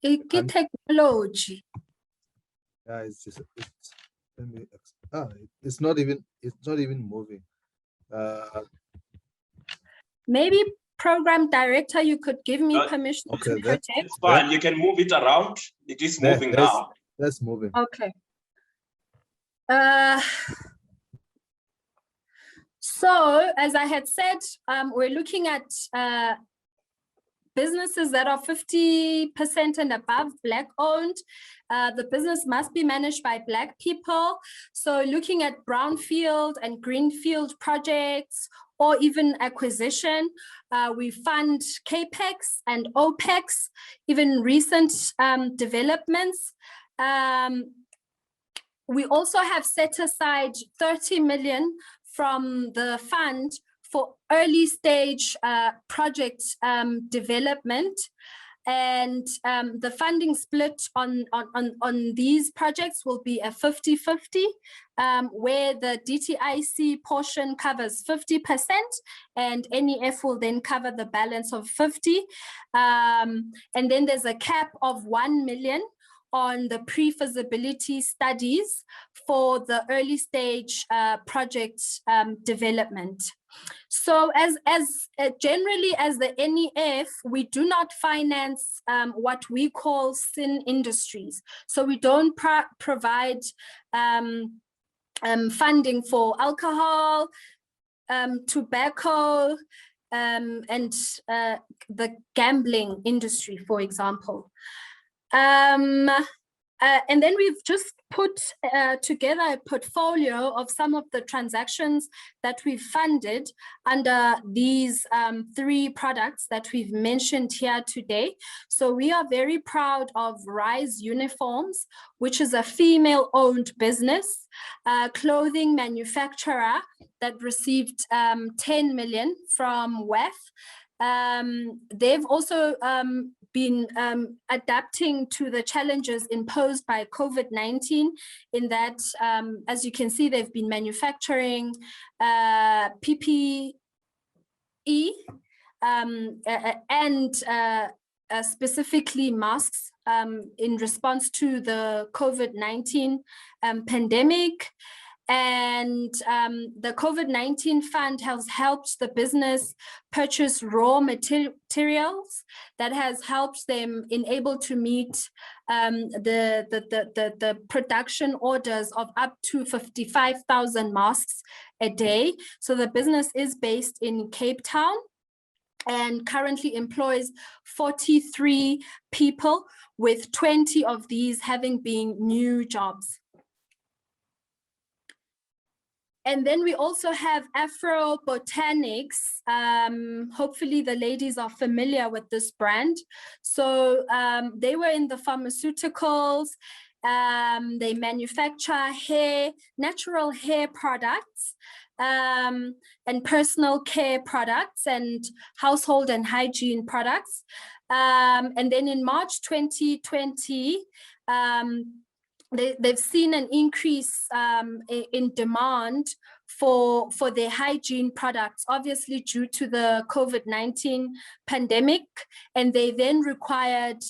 Technology. Yeah, it's not even moving. Maybe program director, you could give me permission to protect. It's fine. You can move it around. It is moving now. That's moving. Okay. So, as I had said, we're looking at businesses that are 50% and above Black owned. The business must be managed by Black people. So looking at brownfield and greenfield projects or even acquisition, we fund CAPEX and OPEX, even recent developments. We also have set aside 30 million from the fund for early stage project development. And the funding split on these projects will be a 50-50, where the DTIC portion covers 50% and NEF will then cover the balance of 50. And then there's a cap of 1 million on the pre-feasibility studies for the early stage project development. So generally as the NEF, we do not finance what we call sin industries. So we don't provide funding for alcohol, tobacco, and the gambling industry, for example. And then we've just put together a portfolio of some of the transactions that we've funded under these 3 products that we've mentioned here today. So we are very proud of Rise Uniforms, which is a female-owned business, clothing manufacturer that received 10 million from WEF. They've also been adapting to the challenges imposed by COVID-19 in that, as you can see, they've been manufacturing PPE and specifically masks in response to the COVID-19 pandemic. And the COVID-19 fund has helped the business purchase raw materials that has helped them in able to meet the production orders of up to 55,000 masks a day. So the business is based in Cape Town and currently employs 43 people, with 20 of these having been new jobs. And then we also have Afrobotanics. Hopefully the ladies are familiar with this brand. So they were in the pharmaceuticals. They manufacture hair, natural hair products, and personal care products and household and hygiene products. And then in March 2020, they've seen an increase in demand for their hygiene products, obviously due to the COVID-19 pandemic, and they then required,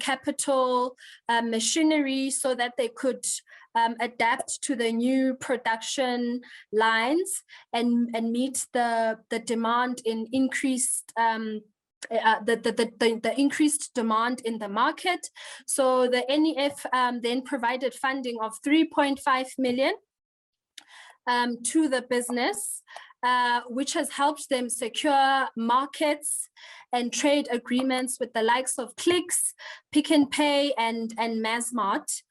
capital, machinery, so that they could adapt to the new production lines and meet the demand in increased the increased demand in the market. So the NEF then provided funding of 3.5 million to the business, which has helped them secure markets and trade agreements with the likes of Clicks, Pick n Pay, and Massmart.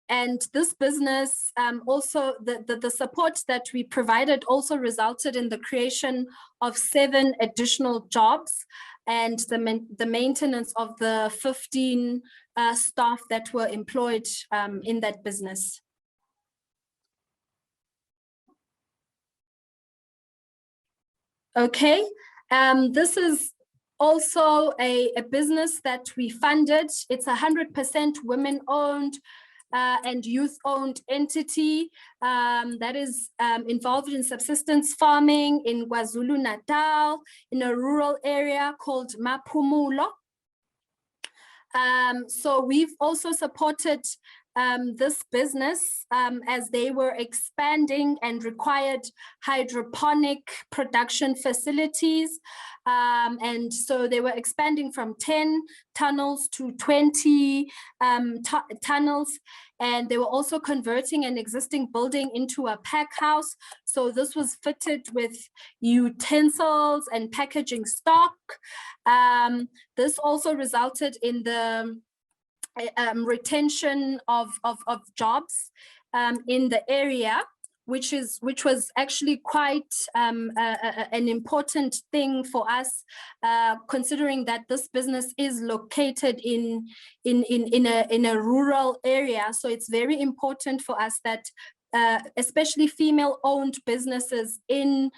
And this business also, the support that we provided also resulted in the creation of 7 additional jobs and the maintenance of the 15 staff that were employed in that business. Okay, this is also a business that we funded. It's 100% women-owned and youth-owned entity that is involved in subsistence farming in KwaZulu-Natal in a rural area called Maphumulo. So we've also supported this business as they were expanding and required hydroponic production facilities. And so they were expanding from 10 tunnels to 20 tunnels. And they were also converting an existing building into a pack house. So this was fitted with utensils and packaging stock. This also resulted in the retention of jobs in the area, which was actually quite an important thing for us, considering that this business is located in a rural area. So it's very important for us that especially female-owned businesses in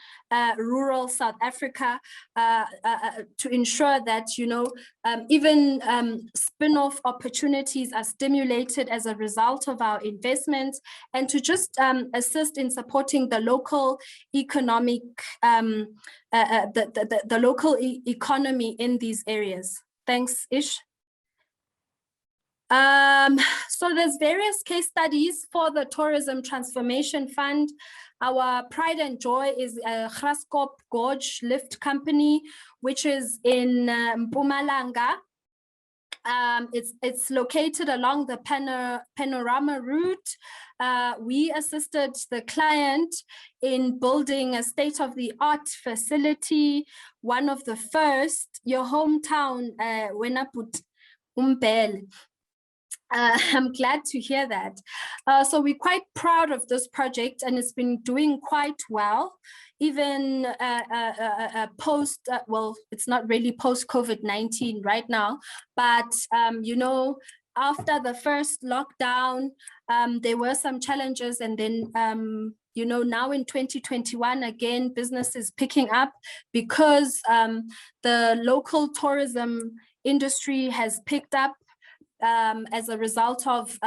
rural South Africa, to ensure that, even spin-off opportunities are stimulated as a result of our investments, and to just assist in supporting the local economic, the local economy in these areas. Thanks, Ish. So there's various case studies for the Tourism Transformation Fund. Our pride and joy is Graskop Gorge Lift Company, which is in Mpumalanga. It's located along the Panorama route. We assisted the client in building a state-of-the-art facility, one of the first, your hometown, Wenaput Umbel. I'm glad to hear that. So we're quite proud of this project, and it's been doing quite well, even post, well, it's not really post-COVID-19 right now, but after the first lockdown, there were some challenges, and then now in 2021, again, business is picking up because the local tourism industry has picked up as a result of,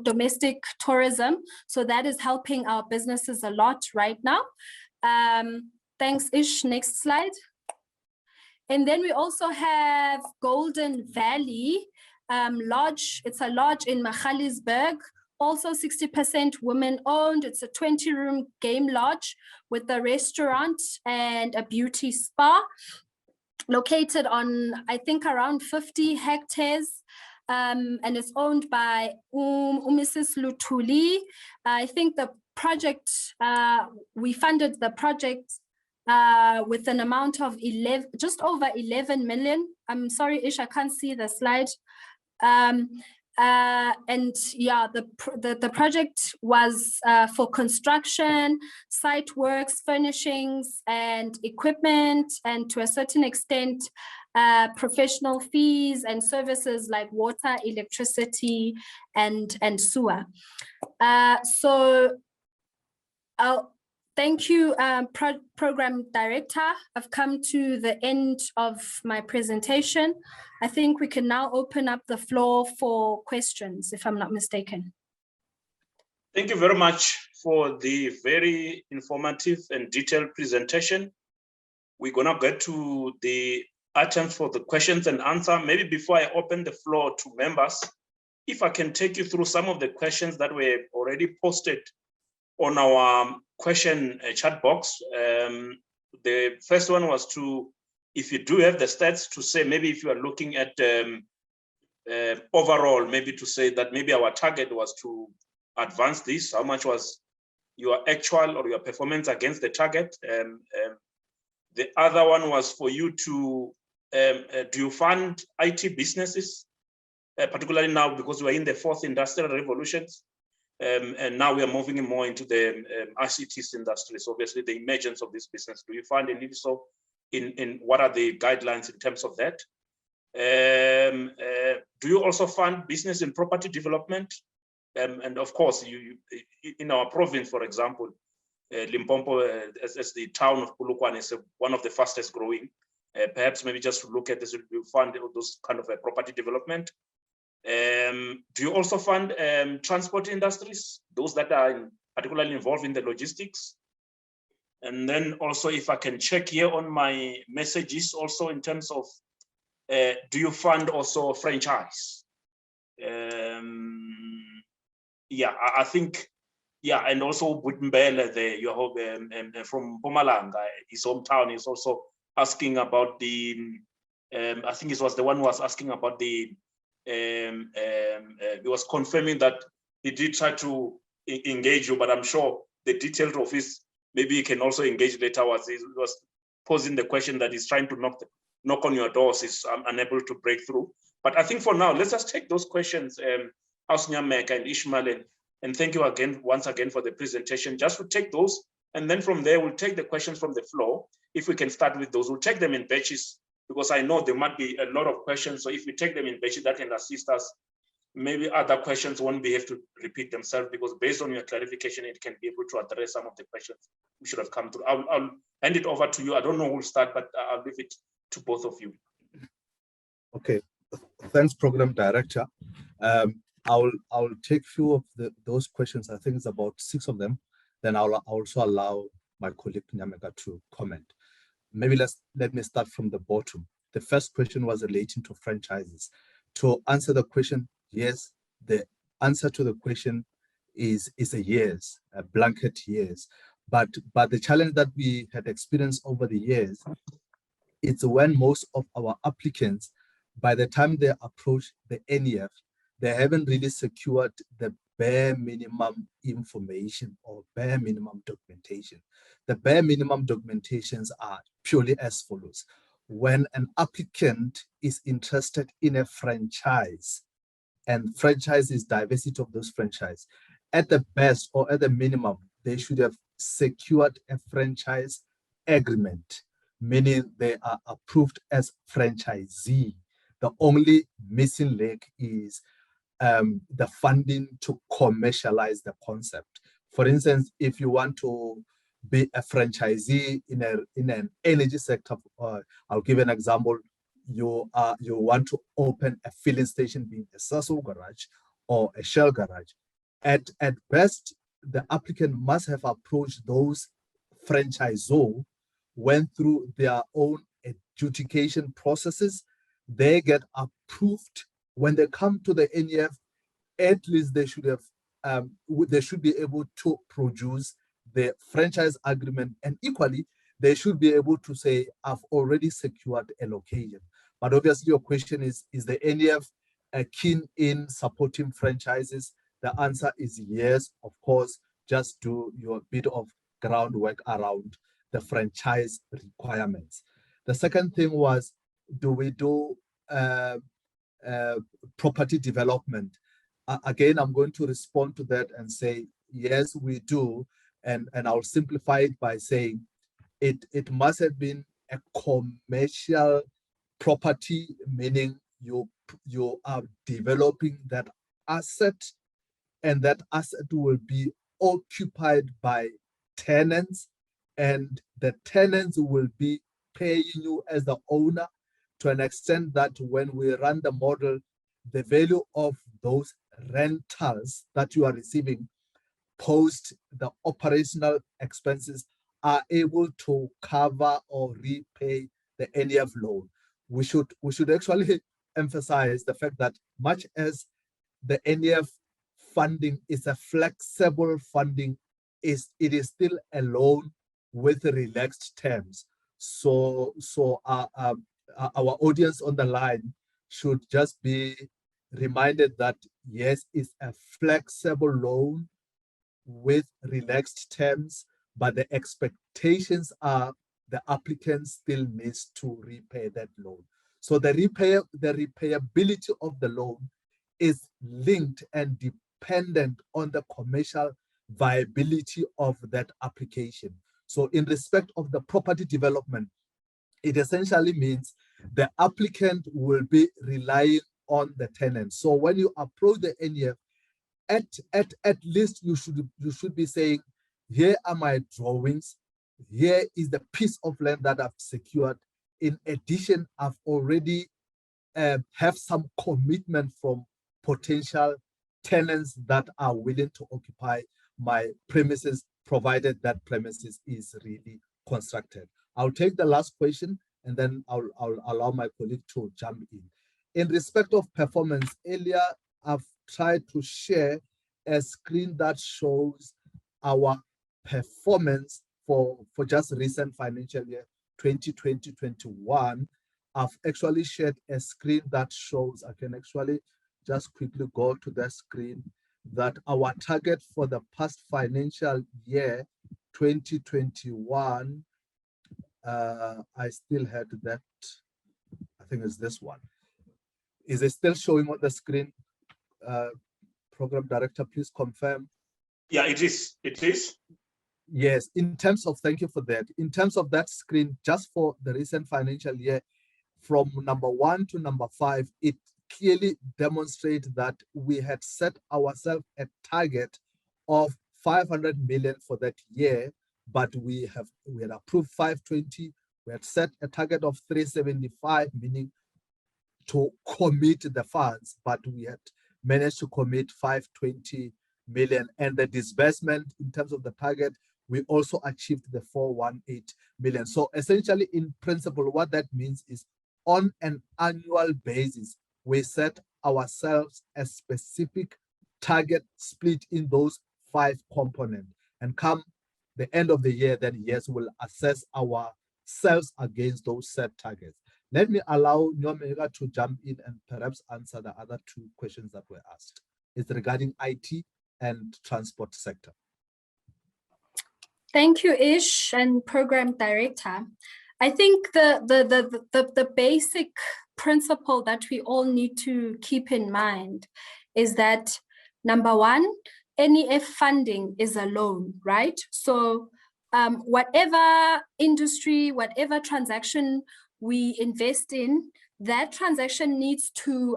domestic tourism. So that is helping our businesses a lot right now. Thanks, Ish. Next slide. And then we also have Golden Valley Lodge. It's a lodge in Magaliesburg, also 60% women owned. It's a 20-room game lodge with a restaurant and a beauty spa located on, I think, around 50 hectares. And it's owned by Mrs. Lutuli. I think the project, we funded the project with an amount of just over 11 million. I'm sorry, Ish, I can't see the slide. And yeah, the project was for construction, site works, furnishings, and equipment, and to a certain extent, professional fees and services like water, electricity, and sewer. So thank you, Program Director. I've come to the end of my presentation. I think we can now open up the floor for questions, if I'm not mistaken. Thank you very much for the very informative and detailed presentation. We're gonna get to the items for the questions and answer. Maybe before I open the floor to members, if I can take you through some of the questions that were already posted on our question chat box. The first one was to, if you do have the stats, to say maybe if you are looking at overall, maybe to say that maybe our target was to advance this, how much was your actual or your performance against the target? The other one was for you to, do you fund IT businesses, particularly now because we're in the fourth industrial revolutions? And now we are moving more into the ICTs industry. So obviously the emergence of this business, do you find, and if so, in what are the guidelines in terms of that? Do you also fund business and property development? And of course, you in our province, for example, Limpopo, as the town of Polokwane is one of the fastest growing. Perhaps maybe just look at this, you fund those kind of property development. Do you also fund transport industries, those that are particularly involved in the logistics? And then also, if I can check here on my messages, also in terms of, do you fund also franchise? Yeah, I think, yeah, and also Mbele, your home from Mpumalanga, his hometown, is also asking about the, I think it was the one who was asking about the, he was confirming that he did try to engage you, but I'm sure the detailed office, maybe he can also engage later. He was posing the question that he's trying to knock on your doors, is unable to break through. But I think for now, let's just take those questions, Ausnyameka and Ishmael, and thank you again, once again, for the presentation. Just to take those, and then from there, we'll take the questions from the floor. If we can start with those, we'll take them in batches, because I know there might be a lot of questions. So if we take them in batches, that can assist us. Maybe other questions won't be able to repeat themselves, because based on your clarification, it can be able to address some of the questions we should have come through. I'll hand it over to you. I don't know who'll start, but I'll leave it to both of you. Okay, thanks, Program Director. I'll take few of those questions. I think it's about 6 of them. Then I'll also allow my colleague Nyameka to comment. Maybe let me start from the bottom. The first question was relating to franchises. To answer the question, yes, the answer to the question is a yes, a blanket yes. But the challenge that we had experienced over the years, it's when most of our applicants, by the time they approach the NEF, they haven't really secured the bare minimum information or bare minimum documentation. The bare minimum documentations are purely as follows. When an applicant is interested in a franchise, and franchise is diversity of those franchise, at the best or at the minimum, they should have secured a franchise agreement, meaning they are approved as franchisee. The only missing link is the funding to commercialize the concept. For instance, if you want to be a franchisee in an energy sector, I'll give an example. You want to open a filling station, being a Sasol garage or a Shell garage. At best, the applicant must have approached those franchisors, went through their own adjudication processes. They get approved. When they come to the NEF, at least they should have they should be able to produce the franchise agreement, and equally, they should be able to say, I've already secured a location. But obviously your question is the NEF keen in supporting franchises? The answer is yes, of course. Just do your bit of groundwork around the franchise requirements. The second thing was, do we do property development? Again, I'm going to respond to that and say, yes, we do. And I'll simplify it by saying it must have been a commercial property, meaning you are developing that asset, and that asset will be occupied by tenants, and the tenants will be paying you as the owner, to an extent that when we run the model, the value of those rentals that you are receiving post the operational expenses are able to cover or repay the NEF loan. We should actually emphasize the fact that much as the NEF funding is a flexible funding, it is still a loan with relaxed terms. So our audience on the line should just be reminded that yes, it's a flexible loan with relaxed terms, but the expectations are the applicant still needs to repay that loan. So the repayability of the loan is linked and dependent on the commercial viability of that application. So in respect of the property development, it essentially means the applicant will be relying on the tenant. So when you approach the NEF, at least you should be saying, here are my drawings, here is the piece of land that I've secured. In addition, I've already have some commitment from potential tenants that are willing to occupy my premises, provided that premises is really constructed. I'll take the last question and then I'll allow my colleague to jump in. In respect of performance, earlier I've tried to share a screen that shows our performance for just recent financial year 2020-21. I've actually shared a screen that shows, I can actually just quickly go to the screen, that our target for the past financial year 2021, I still had that, I think it's this one. Is it still showing on the screen? Program Director, please confirm. Yeah, it is. It is. Yes, in terms of, thank you for that. In terms of that screen, just for the recent financial year, from number 1 to number 5, it clearly demonstrates that we had set ourselves a target of 500 million for that year, but we had approved 520. We had set a target of 375, meaning to commit the funds, but we had managed to commit 520 million, and the disbursement in terms of the target, we also achieved the 418 million. So essentially, in principle, what that means is on an annual basis, we set ourselves a specific target split in those 5 components, and come the end of the year, then yes, we'll assess ourselves against those set targets. Let me allow Nyomega to jump in and perhaps answer the other 2 questions that were asked. It's regarding IT and transport sector. Thank you, Ish, and Program Director. I think the basic principle that we all need to keep in mind is that, number 1, NEF funding is a loan, right? So whatever industry, whatever transaction we invest in, that transaction needs to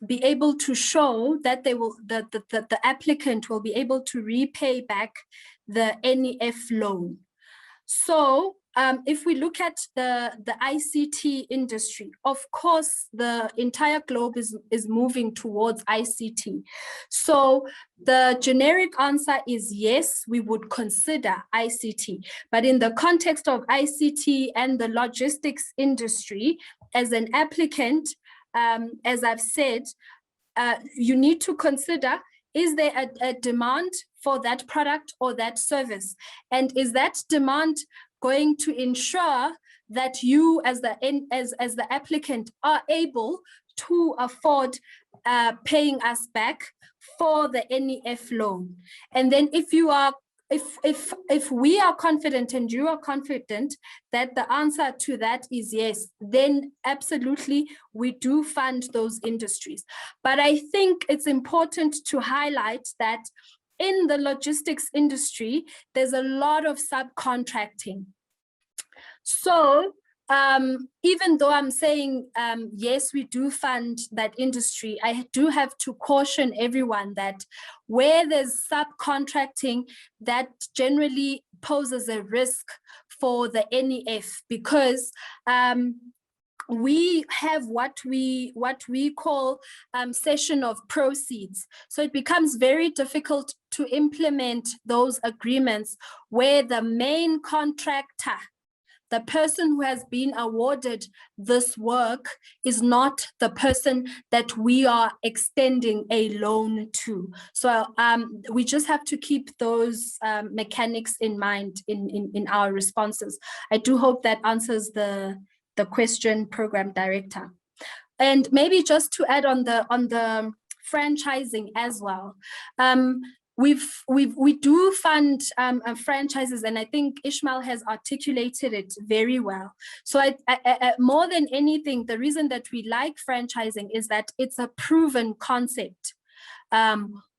be able to show that the applicant will be able to repay back the NEF loan. So if we look at the ICT industry, of course, the entire globe is moving towards ICT. So the generic answer is yes, we would consider ICT. But in the context of ICT and the logistics industry, as an applicant, as I've said, you need to consider is there a demand for that product or that service? And is that demand going to ensure that you as the applicant are able to afford paying us back for the NEF loan? And then if we are confident and you are confident that the answer to that is yes, then absolutely we do fund those industries. But I think it's important to highlight that in the logistics industry, there's a lot of subcontracting. So even though I'm saying, yes, we do fund that industry, I do have to caution everyone that where there's subcontracting, that generally poses a risk for the NEF, because we have what we call cession of proceeds. So it becomes very difficult to implement those agreements where the main contractor, the person who has been awarded this work, is not the person that we are extending a loan to. So we just have to keep those mechanics in mind in our responses. I do hope that answers the question, Program Director. And maybe just to add on the franchising as well. We do fund franchises, and I think Ishmael has articulated it very well. So more than anything, the reason that we like franchising is that it's a proven concept.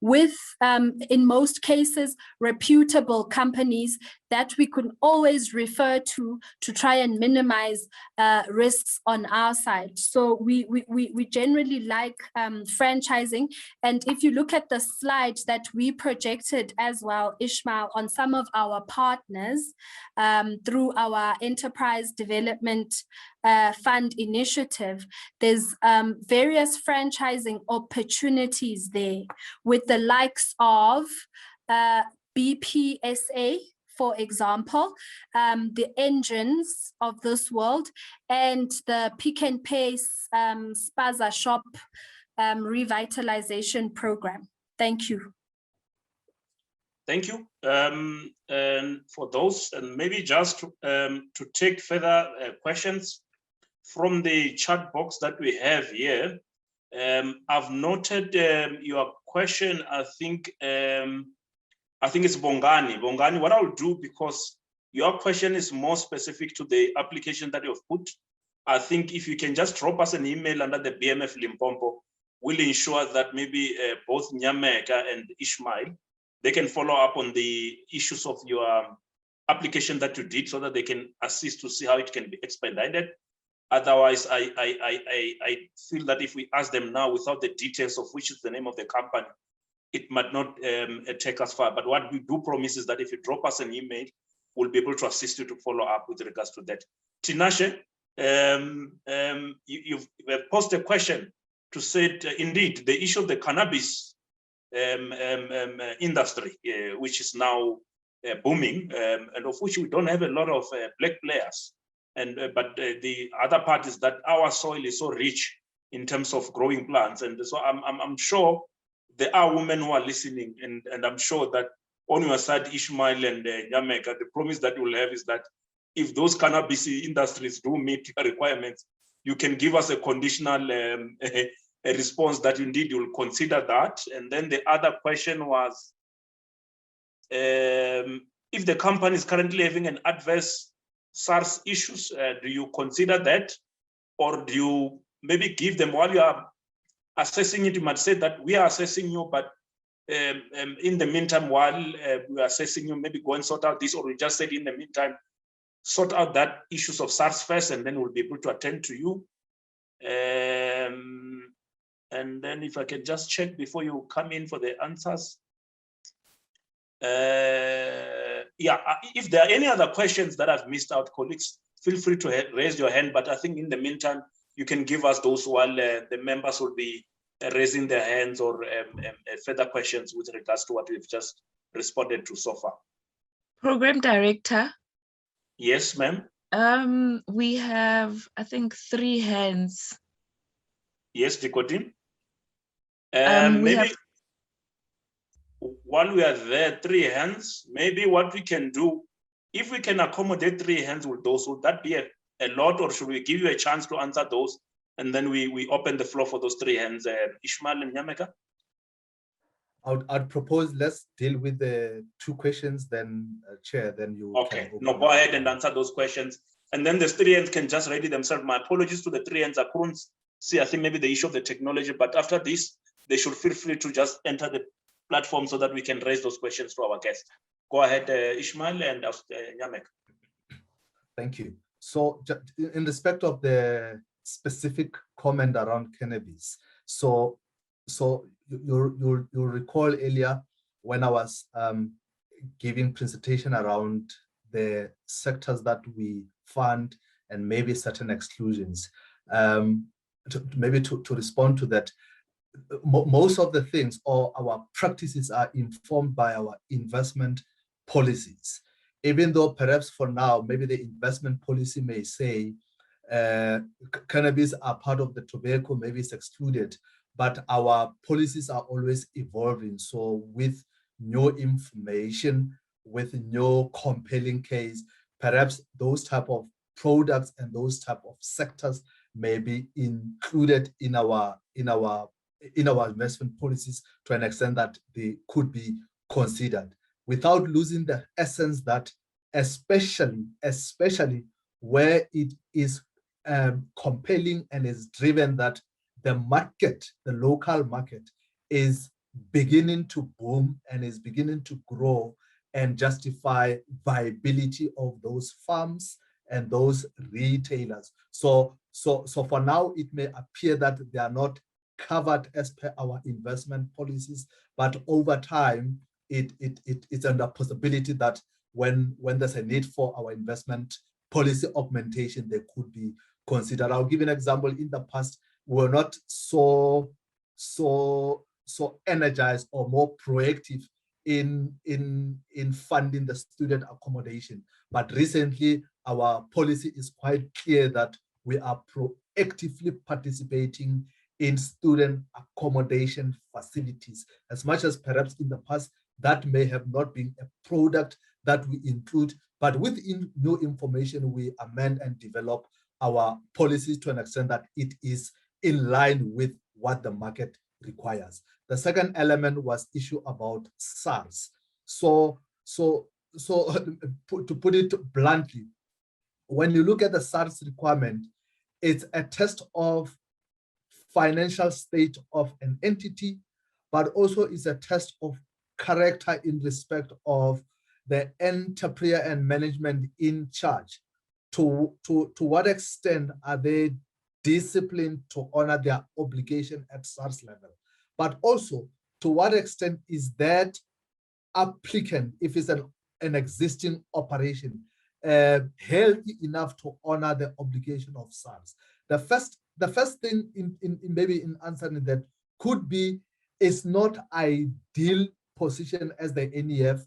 With, in most cases, reputable companies that we can always refer to try and minimize risks on our side. So we generally like franchising. And if you look at the slide that we projected as well, Ishmael, on some of our partners through our Enterprise Development Fund initiative, there's various franchising opportunities there with the likes of BPSA, for example, the engines of this world, and the Pick n Pay Spaza Shop revitalization program. Thank you. Thank you. And for those, and maybe just to take further questions from the chat box that we have here, I've noted your question. I think it's Bongani. Bongani, what I'll do, because your question is more specific to the application that you've put, I think if you can just drop us an email under the BMF Limpopo, we'll ensure that maybe both Nyameka and Ishmael, they can follow up on the issues of your application that you did, so that they can assist to see how it can be expedited. Otherwise, I feel that if we ask them now without the details of which is the name of the company, it might not take us far. But what we do promise is that if you drop us an email, we'll be able to assist you to follow up with regards to that. Tinashe, you've posed a question to say, indeed, the issue of the cannabis industry, which is now booming, and of which we don't have a lot of black players. But the other part is that our soil is so rich in terms of growing plants. And so I'm sure there are women who are listening, and I'm sure that on your side, Ishmael and Nyameka, the promise that you will have is that if those cannabis industries do meet your requirements, you can give us a conditional a response that indeed you'll consider that. And then the other question was, if the company is currently having an adverse SARS issues, do you consider that? Or do you maybe give them, while you are assessing it, you might say that we are assessing you, but in the meantime, while we are assessing you, maybe go and sort out this, or we just said in the meantime, sort out that issues of SARS first, and then we'll be able to attend to you. And then if I can just check before you come in for the answers. Yeah, if there are any other questions that I've missed out, colleagues, feel free to raise your hand. But I think in the meantime, you can give us those while the members will be raising their hands, or further questions with regards to what we've just responded to so far. Program Director. Yes, ma'am. We have, I think, 3 hands. Yes, Dikodim. We Maybe. have while we are there, 3 hands, maybe what we can do, if we can accommodate 3 hands with those, would that be a lot, or should we give you a chance to answer those? And then we open the floor for those 3 hands, Ishmael and Nyameka? I'd propose let's deal with the 2 questions, then Chair, then you Okay, can no, go ahead and answer those questions. And then the 3 hands can just ready themselves. My apologies to the 3 hands. I couldn't see, I think maybe the issue of the technology, but after this, they should feel free to just enter the platform so that we can raise those questions to our guests. Go ahead, Ishmael and Nyameka. Thank you. So in respect of the specific comment around cannabis, so you'll recall earlier when I was giving presentation around the sectors that we fund and maybe certain exclusions. To respond to that, most of the things or our practices are informed by our investment policies. Even though perhaps for now, maybe the investment policy may say cannabis are part of the tobacco, maybe it's excluded, but our policies are always evolving. So with new information, with no compelling case, perhaps those type of products and those type of sectors may be included in our investment policies to an extent that they could be considered, without losing the essence that especially where it is compelling and is driven that the market, the local market, is beginning to boom and is beginning to grow and justify viability of those farms and those retailers. So for now, it may appear that they are not covered as per our investment policies, but over time, it's under possibility that when there's a need for our investment policy augmentation, they could be considered. I'll give an example. In the past, we're not so energized or more proactive in funding the student accommodation. But recently, our policy is quite clear that we are proactively participating in student accommodation facilities, as much as perhaps in the past that may have not been a product that we include, but with new information, we amend and develop our policies to an extent that it is in line with what the market requires. The second element was issue about SARS. So to put it bluntly, when you look at the SARS requirement, it's a test of financial state of an entity, but also is a test of character in respect of the entrepreneur and management in charge. To what extent are they disciplined to honor their obligation at SARS level? But also, to what extent is that applicant, if it's an existing operation, healthy enough to honor the obligation of SARS? The first thing maybe in answering that could be, it's not ideal position as the NEF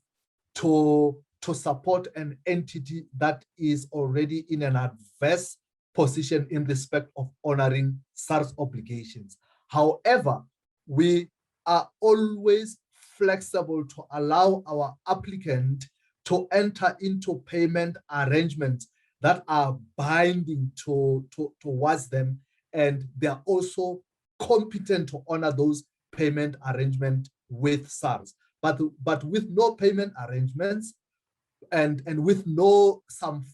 to support an entity that is already in an adverse position in respect of honoring SARS obligations. However, we are always flexible to allow our applicant to enter into payment arrangements that are binding towards them, and they are also competent to honor those payment arrangements with SARS. But with no payment arrangements and with no some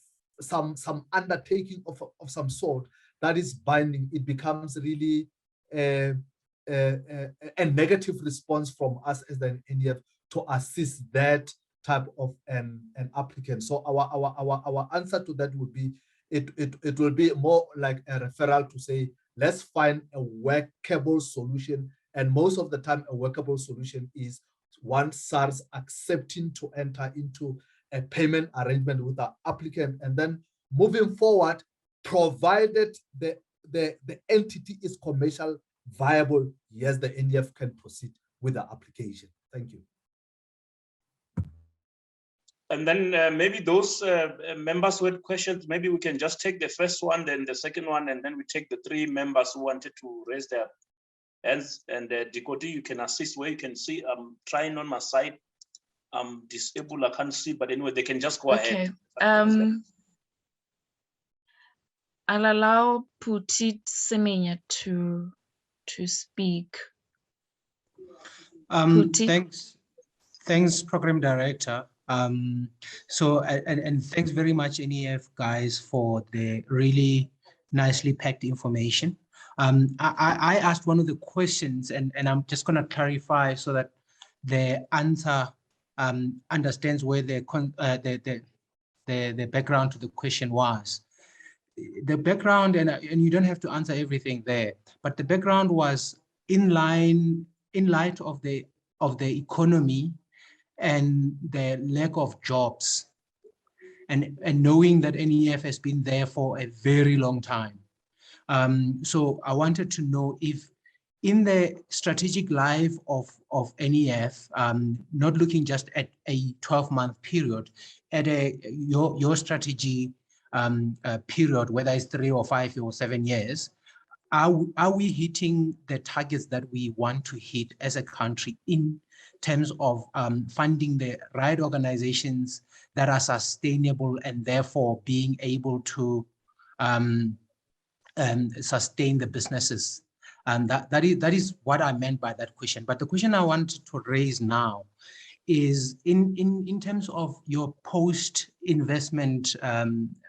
undertaking of some sort that is binding, it becomes really a negative response from us as the NEF to assist that type of an applicant. So our answer to that would be, it will be more like a referral to say, let's find a workable solution. And most of the time, a workable solution is one SARS accepting to enter into a payment arrangement with the applicant, and then moving forward, provided the entity is commercial viable, yes, the NEF can proceed with the application. Thank you. And then maybe those members who had questions, maybe we can just take the first one, then the second one, and then we take the 3 members who wanted to raise their And Dikoti, you can assist where you can see. I'm trying on my side. I'm disabled, I can't see, but anyway, they can just go ahead. I'll allow Putit Semenya to speak. Thanks, Program Director. So thanks very much, NEF guys, for the really nicely packed information. I asked one of the questions, and I'm just going to clarify so that the answer understands where the background to the question was. The background, and you don't have to answer everything there, but the background was in light of the economy and the lack of jobs, and knowing that NEF has been there for a very long time. So I wanted to know if in the strategic life of NEF, not looking just at a 12-month period, at your strategy period, whether it's 3 or 5 or 7 years, are we hitting the targets that we want to hit as a country in terms of funding the right organizations that are sustainable and therefore being able to sustain the businesses? And that is what I meant by that question. But the question I wanted to raise now is in terms of your post-investment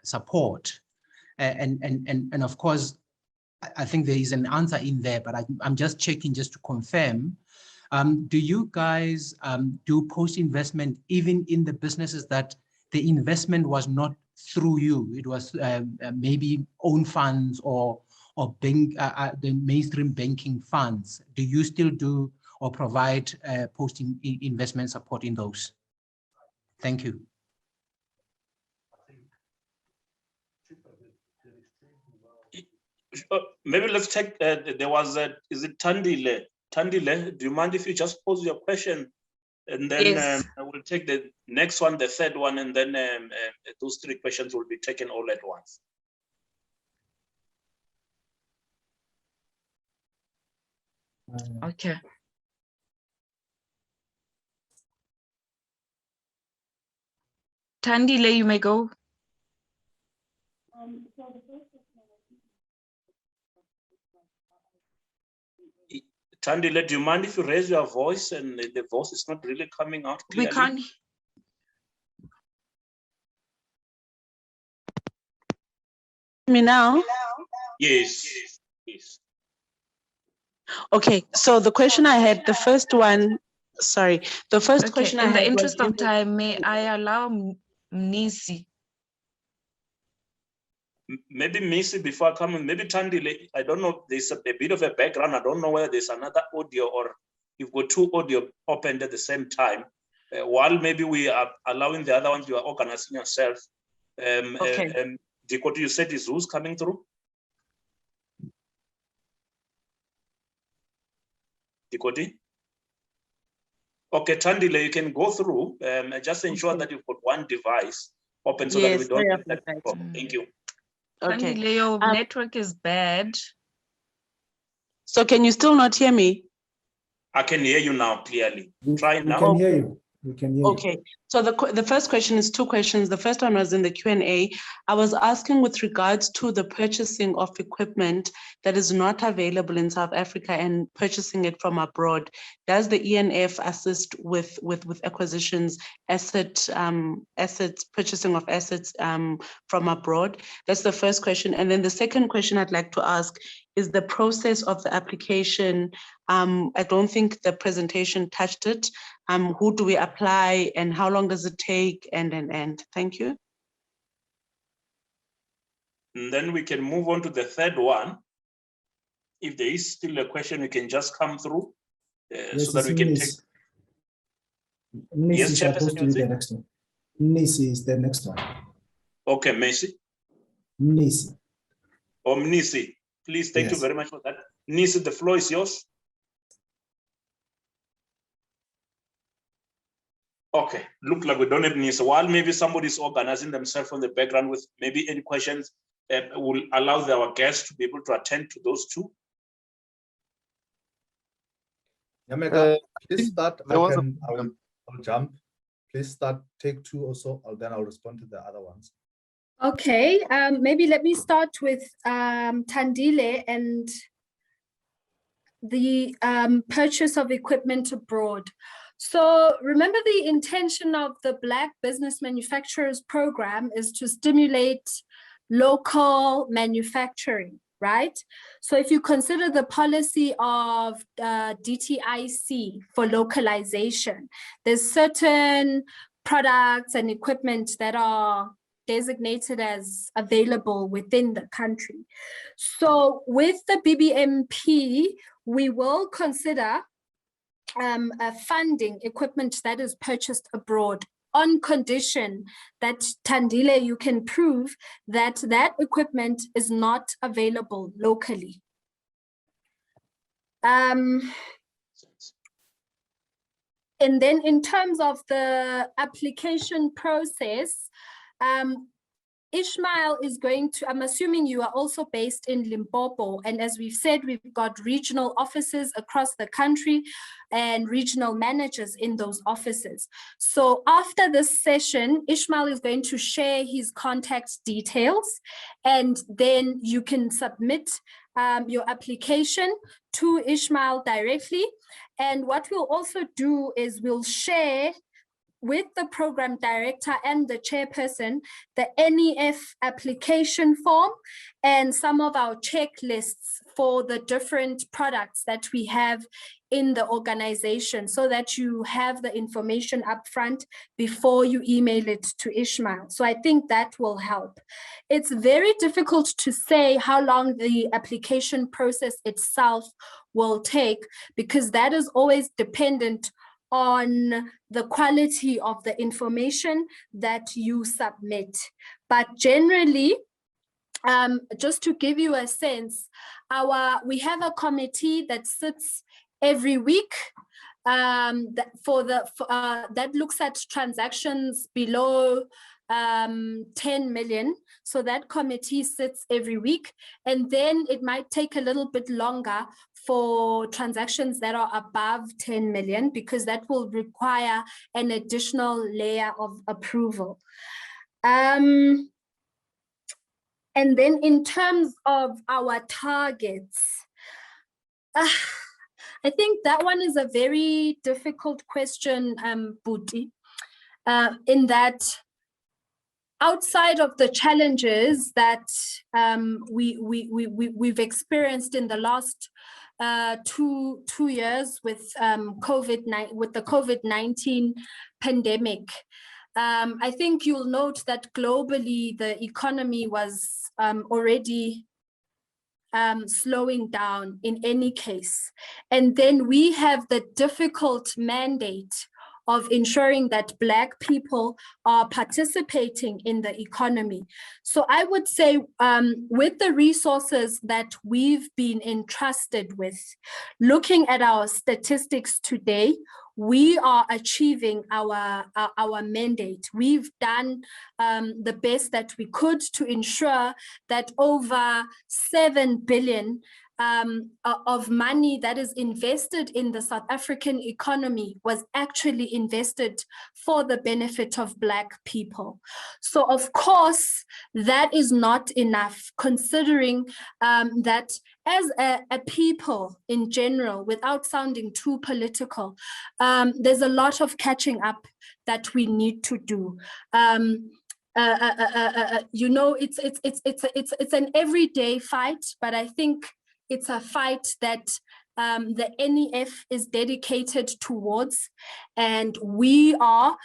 support, and of course, I think there is an answer in there, but I'm just checking just to confirm. Do you guys do post-investment even in the businesses that the investment was not through you? It was maybe own funds or the mainstream banking funds. Do you still do or provide post-investment support in those? Thank you. Maybe let's take, there was is it Tandile? Tandile, do you mind if you just pose your question? And then Yes. I will take the next one, the third one, and then those 3 questions will be taken all at once. Okay. Tandile, you may go. Tandile, do you mind if you raise your voice and the voice is not really coming out clearly? We can't. Me now? Yes. Yes. Okay, so the question I had, the first one, sorry, the first question I In had the interest was, of time, may I allow Mnisi? Maybe Missy, before I come in, maybe Tandile, I don't know, there's a bit of a background. I don't know whether there's another audio or you've got 2 audio opened at the same time. While maybe we are allowing the other ones, you are organizing yourself. okay. Dikoti, you said is who's coming through? Dikoti? Okay, Tandile, you can go through. Just ensure that you've got one device open so that we don't get that problem. Thank you. Okay. Tandile, your network is bad. So can you still not hear me? I can hear you now clearly. Try We now. can hear you. We can hear you. Okay, so the first question is 2 questions. The first one was in the Q&A. I was asking with regards to the purchasing of equipment that is not available in South Africa and purchasing it from abroad. Does the ENF assist with acquisitions, assets, purchasing of assets from abroad? That's the first question. And then the second question I'd like to ask is the process of the application. I don't think the presentation touched it. Who do we apply and how long does it take? And thank you. And then we can move on to the third one. If there is still a question, you can just come through so that we can take. Nisi Yes, is supposed Chairperson, to be the next one. Nisi is the next one. Okay, Messi. Nisi. Or Nisi. Please, thank you Yes. very much for that. Nisi, the floor is yours. Okay, look like we don't have Nisi. While maybe somebody's organizing themselves on the background with maybe any questions, will allow our guests to be able to attend to those 2. Nyameka, please start. there was I'll jump. Please start, take 2 or so, then I'll respond to the other ones. Okay, maybe let me start with Tandile and the purchase of equipment abroad. So remember, the intention of the Black Business Manufacturers Program is to stimulate local manufacturing, right? So if you consider the policy of DTIC for localization, there's certain products and equipment that are designated as available within the country. So with the BBMP, we will consider funding equipment that is purchased abroad on condition that, Tandile, you can prove that that equipment is not available locally. And then in terms of the application process, Ishmael is going to, I'm assuming you are also based in Limpopo. And as we've said, we've got regional offices across the country and regional managers in those offices. So after this session, Ishmael is going to share his contact details, and then you can submit your application to Ishmael directly. And what we'll also do is we'll share with the program director and the chairperson the NEF application form and some of our checklists for the different products that we have in the organization, so that you have the information up front before you email it to Ishmael. So I think that will help. It's very difficult to say how long the application process itself will take, because that is always dependent on the quality of the information that you submit. But generally, just to give you a sense, we have a committee that sits every week that looks at transactions below 10 million. So that committee sits every week, and then it might take a little bit longer for transactions that are above 10 million, because that will require an additional layer of approval. And then in terms of our targets, I think that one is a very difficult question, Buti, in that outside of the challenges that we've experienced in the last 2 years with the COVID-19 pandemic, I think you'll note that globally the economy was already slowing down in any case. And then we have the difficult mandate of ensuring that Black people are participating in the economy. So I would say with the resources that we've been entrusted with, looking at our statistics today, we are achieving our mandate. We've done the best that we could to ensure that over 7 billion of money that is invested in the South African economy was actually invested for the benefit of Black people. So of course, that is not enough, considering that as a people in general, without sounding too political, there's a lot of catching up that we need to do. You know, it's an everyday fight, but I think it's a fight that the NEF is dedicated towards, and we are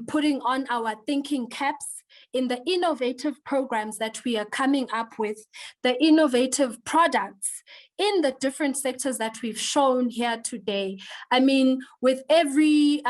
putting on our thinking caps in the innovative programs that we are coming up with, the innovative products in the different sectors that we've shown here today. I mean, with every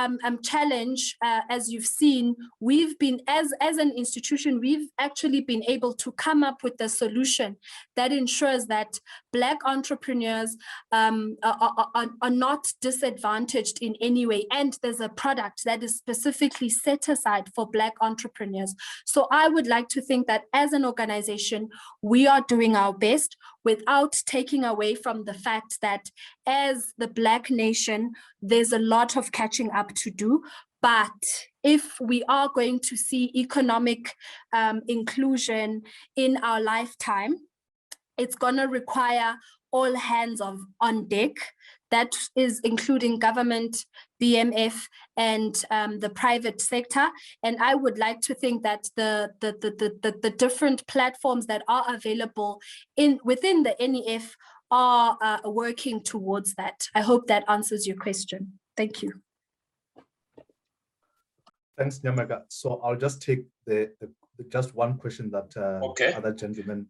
challenge, as you've seen, we've been, as an institution, we've actually been able to come up with a solution that ensures that Black entrepreneurs are not disadvantaged in any way. And there's a product that is specifically set aside for Black entrepreneurs. So I would like to think that as an organization, we are doing our best. without taking away from the fact that as the Black nation, there's a lot of catching up to do. But if we are going to see economic inclusion in our lifetime, it's going to require all hands on deck. That is including government, BMF, and the private sector. And I would like to think that the different platforms that are available within the NEF are working towards that. I hope that answers your question. Thank you. Thanks, Nyamaka. So I'll just take the just one question that Okay. other gentlemen.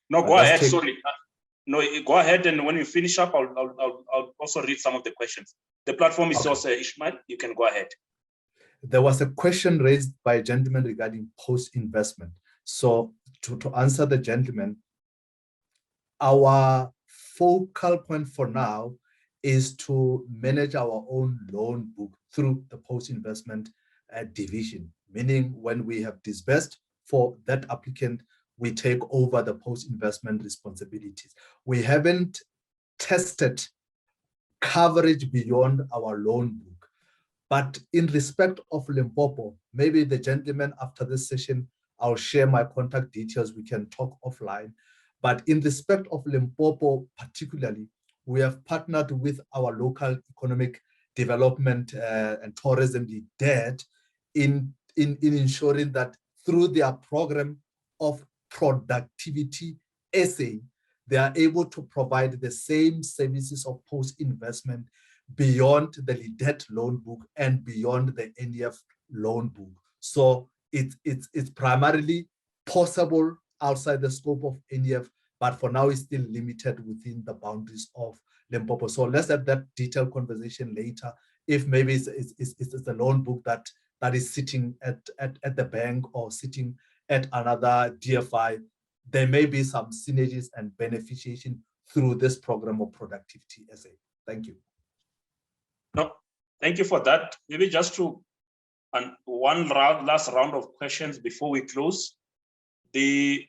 No, go ahead. Sorry. No, go ahead, and when you finish up, I'll also read some of the questions. The platform is also Ishmael. You can go ahead. There was a question raised by a gentleman regarding post-investment. So to answer the gentleman, our focal point for now is to manage our own loan book through the post-investment division, meaning when we have disbursed for that applicant, we take over the post-investment responsibilities. We haven't tested coverage beyond our loan book. But in respect of Limpopo, maybe the gentleman after this session, I'll share my contact details, we can talk offline. But in respect of Limpopo particularly, we have partnered with our local economic development and tourism, the DED, in ensuring that through their program of productivity essay, they are able to provide the same services of post-investment beyond the LIDET loan book and beyond the NEF loan book. So it's primarily possible outside the scope of NEF, but for now it's still limited within the boundaries of Limpopo. So let's have that detailed conversation later. If maybe it's the loan book that is sitting at the bank or sitting at another DFI, there may be some synergies and beneficiation through this program of productivity essay. Thank you. No, thank you for that. Maybe just to last round of questions before we close. The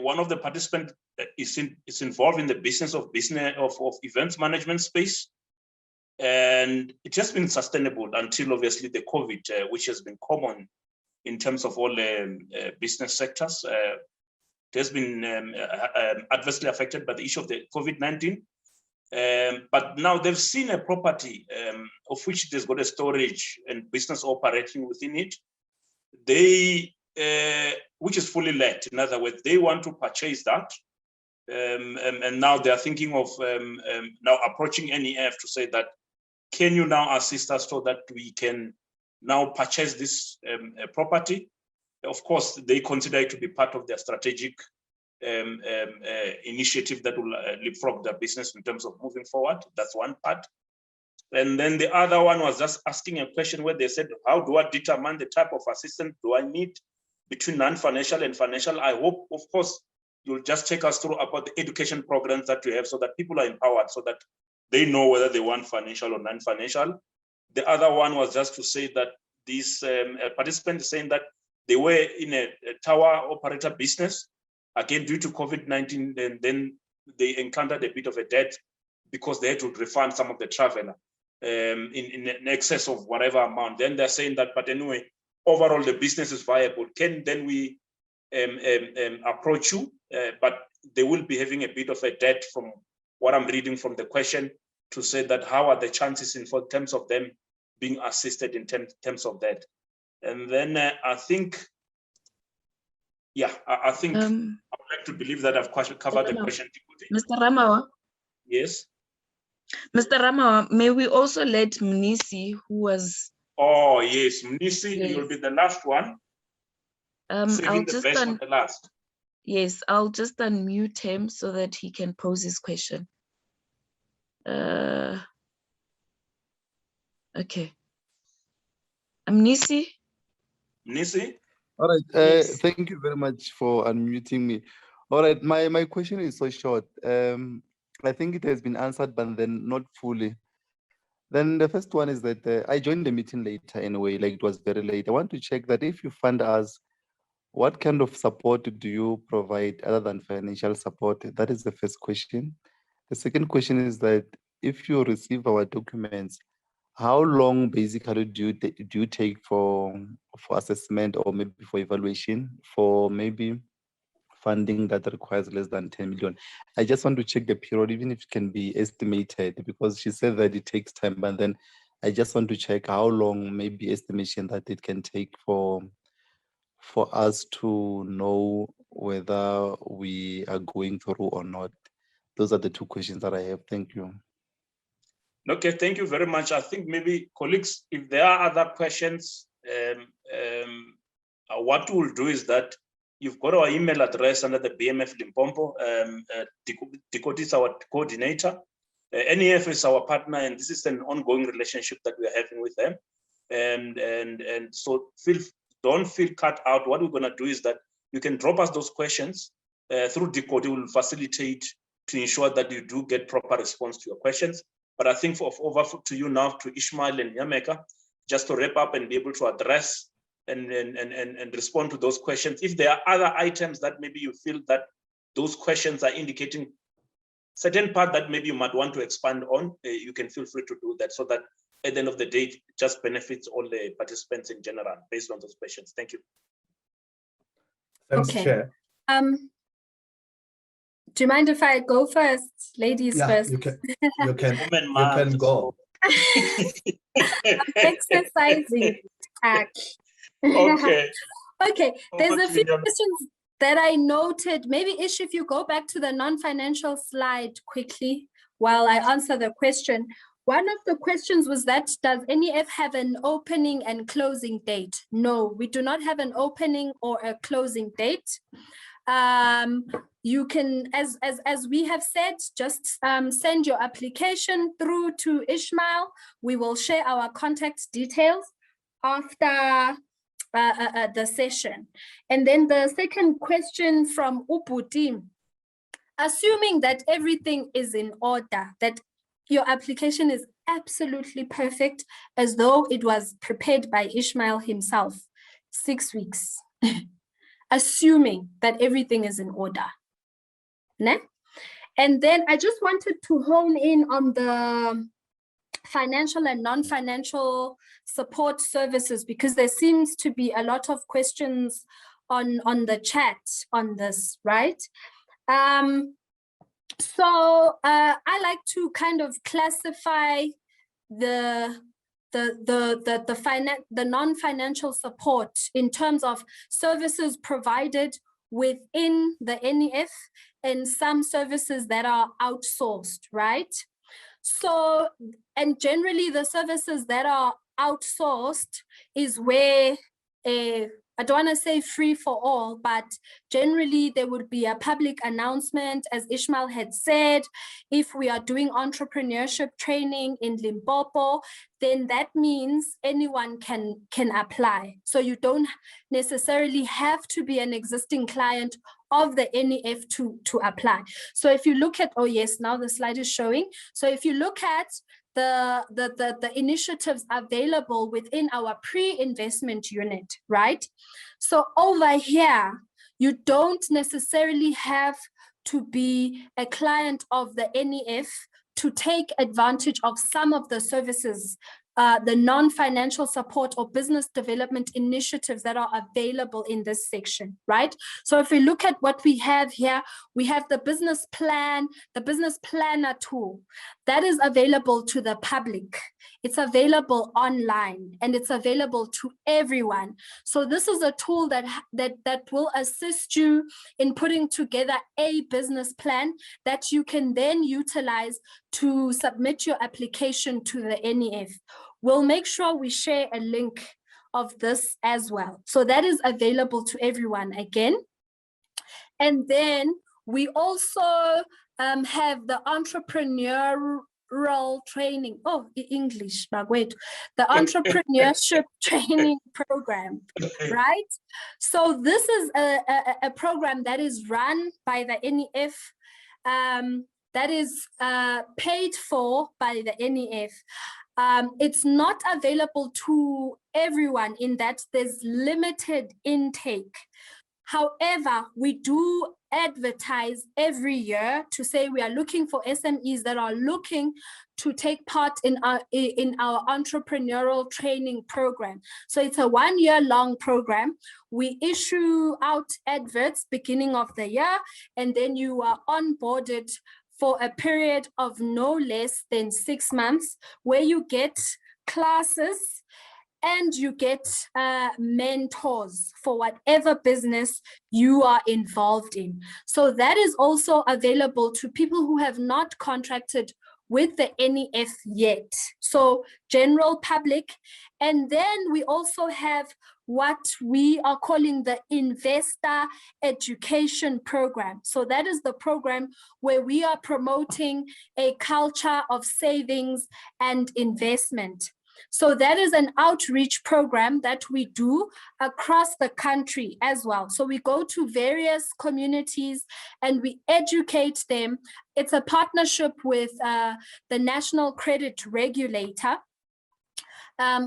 one of the participants is involved in the business of events management space, and it has been sustainable until obviously the COVID, which has been common in terms of all business sectors. It has been adversely affected by the issue of the COVID-19. But now they've seen a property of which there's got a storage and business operating within it. Which is fully let. In other words, they want to purchase that. And now they're thinking of now approaching NEF to say that, can you now assist us so that we can now purchase this property? Of course, they consider it to be part of their strategic initiative that will leapfrog their business in terms of moving forward. That's one part. And then the other one was just asking a question where they said, how do I determine the type of assistance do I need between non-financial and financial? I hope, of course, you'll just take us through about the education programs that we have so that people are empowered, so that they know whether they want financial or non-financial. The other one was just to say that these participants saying that they were in a tower operator business, again, due to COVID-19, and then they encountered a bit of a debt because they had to refund some of the traveler in excess of whatever amount. Then they're saying that, but anyway, overall the business is viable. Can then we approach you? But they will be having a bit of a debt from what I'm reading from the question, to say that how are the chances in terms of them being assisted in terms of that? And then I think, yeah, I think I would like to believe that I've covered the question. Mr. Ramawa? Yes. Mr. Ramawa, may we also let Mnisi, who was... Oh, yes, Mnisi, yes. You'll be the last one. I'll just the last. Yes, I'll just unmute him so that he can pose his question. Okay. Mnisi? Mnisi? All right, Yes. Thank you very much for unmuting me. All right, my question is so short. I think it has been answered, but then not fully. Then the first one is that I joined the meeting later anyway, like it was very late. I want to check that if you fund us, what kind of support do you provide other than financial support? That is the first question. The second question is that if you receive our documents, how long basically do you take for assessment or maybe for evaluation for maybe funding that requires less than 10 million? I just want to check the period, even if it can be estimated, because she said that it takes time, but then I just want to check how long maybe estimation that it can take for us to know whether we are going through or not. Those are the two questions that I have. Thank you. Okay, thank you very much. I think maybe colleagues, if there are other questions, what we'll do is that you've got our email address under the BMF Limpopo. Dikoti is our coordinator. NEF is our partner, and this is an ongoing relationship that we are having with them. And so don't feel cut out. What we're going to do is that you can drop us those questions through Dikoti. Will facilitate to ensure that you do get proper response to your questions. But I think over to you now, to Ishmael and Nyameka, just to wrap up and be able to address and respond to those questions. If there are other items that maybe you feel that those questions are indicating certain part that maybe you might want to expand on, you can feel free to do that, so that at the end of the day, it just benefits all the participants in general based on those questions. Thank you. Thanks, Okay. Chair. Do you mind if I go first? Ladies first. You can go. I'm exercising. Okay. Okay, there's a few questions that I noted. Maybe Ish, if you go back to the non-financial slide quickly while I answer the question. One of the questions was that, does NEF have an opening and closing date? No, we do not have an opening or a closing date. You can, as we have said, just send your application through to Ishmael. We will share our contact details after the session. And then the second question from Uputi, assuming that everything is in order, that your application is absolutely perfect, as though it was prepared by Ishmael himself, 6 weeks. Assuming that everything is in order. Ne? And then I just wanted to hone in on the financial and non-financial support services, because there seems to be a lot of questions on the chat on this, right? So I like to kind of classify the non-financial support in terms of services provided within the NEF and some services that are outsourced, right? So, and generally the services that are outsourced is where I don't want to say free for all, but generally there would be a public announcement, as Ishmael had said. If we are doing entrepreneurship training in Limpopo, then that means anyone can apply. So you don't necessarily have to be an existing client of the NEF to apply. So if you look at, oh yes, now the slide is showing. So if you look at the initiatives available within our pre-investment unit, right? So over here, you don't necessarily have to be a client of the NEF to take advantage of some of the services, the non-financial support or business development initiatives that are available in this section, right? So if we look at what we have here, we have the business plan, the business planner tool that is available to the public. It's available online and it's available to everyone. So this is a tool that will assist you in putting together a business plan that you can then utilize to submit your application to the NEF. We'll make sure we share a link of this as well. So that is available to everyone again. And then we also have the entrepreneurial training. Oh, English, but wait. The entrepreneurship training program, right? So this is a program that is run by the NEF, that is paid for by the NEF. It's not available to everyone in that there's limited intake. However, we do advertise every year to say we are looking for SMEs that are looking to take part in our entrepreneurial training program. So it's a 1-year-long program. We issue out adverts beginning of the year, and then you are onboarded for a period of no less than 6 months, where you get classes and you get mentors for whatever business you are involved in. So that is also available to people who have not contracted with the NEF yet. So general public. And then we also have what we are calling the investor education program. So that is the program where we are promoting a culture of savings and investment. So that is an outreach program that we do across the country as well. So we go to various communities and we educate them. It's a partnership with the National Credit Regulator,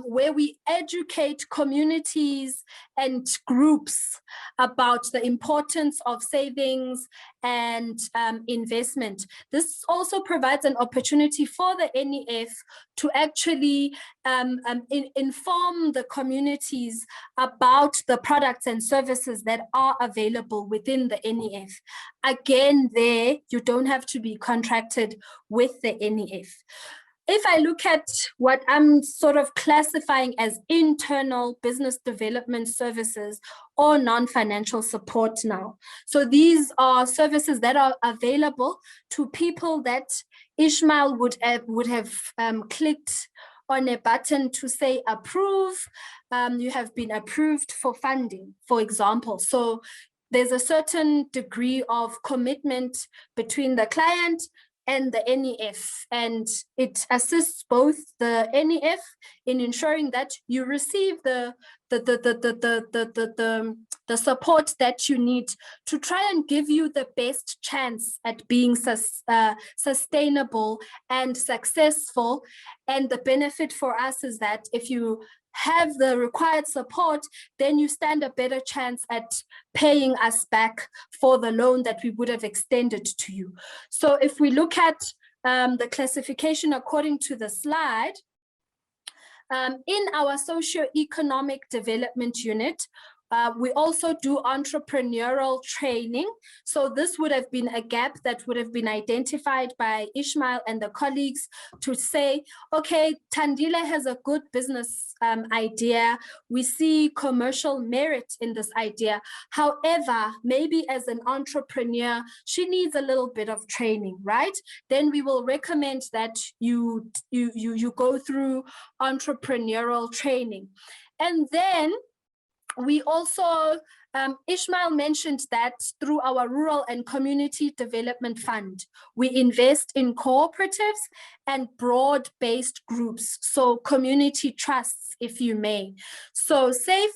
where we educate communities and groups about the importance of savings and investment. This also provides an opportunity for the NEF to actually inform the communities about the products and services that are available within the NEF. Again, there, you don't have to be contracted with the NEF. If I look at what I'm sort of classifying as internal business development services or non-financial support now. So these are services that are available to people that Ishmael would have clicked on a button to say approve. You have been approved for funding, for example. So there's a certain degree of commitment between the client and the NEF, and it assists both the NEF in ensuring that you receive the support that you need to try and give you the best chance at being sustainable and successful. And the benefit for us is that if you have the required support, then you stand a better chance at paying us back for the loan that we would have extended to you. So if we look at the classification according to the slide, in our socio-economic development unit, we also do entrepreneurial training. So this would have been a gap that would have been identified by Ishmael and the colleagues to say, okay, Tandile has a good business idea. We see commercial merit in this idea. However, maybe as an entrepreneur, she needs a little bit of training, right? Then we will recommend that you go through entrepreneurial training. And then we also, Ishmael mentioned that through our Rural and Community Development Fund, we invest in cooperatives and broad-based groups, so community trusts, if you may. So say,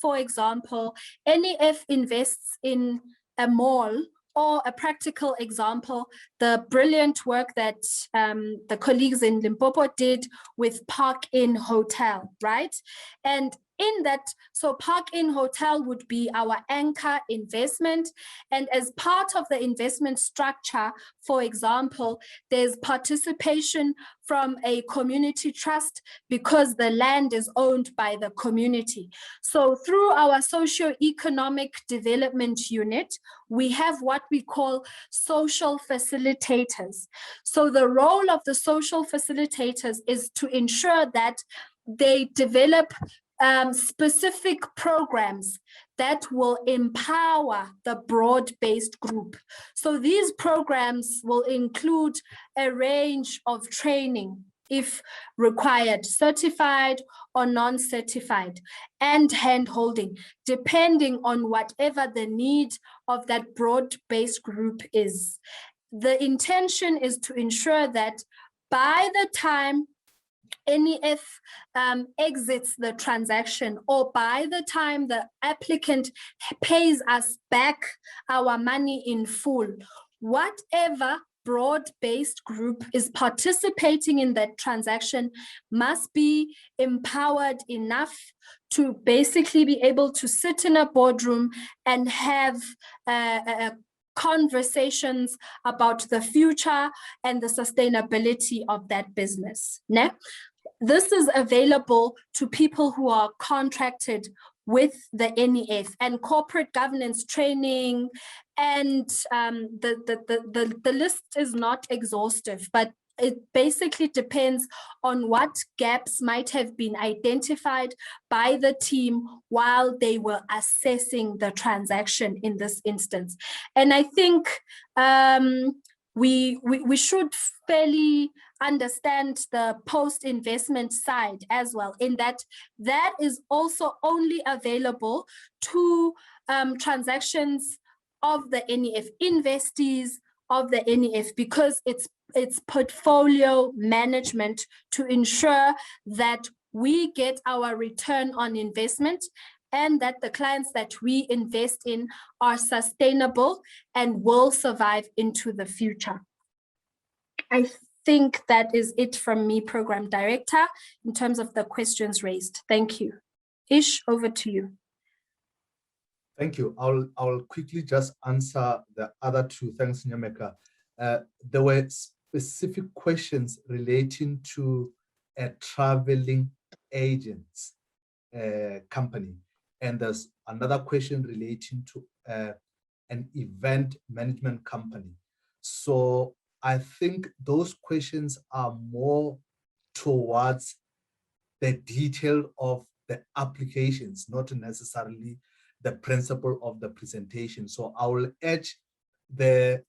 for example, NEF invests in a mall, or a practical example, the brilliant work that the colleagues in Limpopo did with Park Inn Hotel, right? And in that, so Park Inn Hotel would be our anchor investment. And as part of the investment structure, for example, there's participation from a community trust because the land is owned by the community. So through our socio-economic development unit, we have what we call social facilitators. So the role of the social facilitators is to ensure that they develop specific programs that will empower the broad-based group. So these programs will include a range of training, if required, certified or non-certified, and hand-holding, depending on whatever the need of that broad-based group is. The intention is to ensure that by the time NEF exits the transaction, or by the time the applicant pays us back our money in full, whatever broad-based group is participating in that transaction must be empowered enough to basically be able to sit in a boardroom and have conversations about the future and the sustainability of that business. Ne? This is available to people who are contracted with the NEF, and corporate governance training, and the list is not exhaustive, but it basically depends on what gaps might have been identified by the team while they were assessing the transaction in this instance. And I think we should fairly understand the post-investment side as well, in that is also only available to transactions of the NEF, investees of the NEF, because it's portfolio management to ensure that we get our return on investment and that the clients that we invest in are sustainable and will survive into the future. I think that is it from me, Program Director, in terms of the questions raised. Thank you. Ish, over to you. Thank you. I'll quickly just answer the other two. Thanks, Nyameka. There were specific questions relating to a traveling agents company. And there's another question relating to an event management company. So I think those questions are more towards the detail of the applications, not necessarily the principle of the presentation. So I will urge the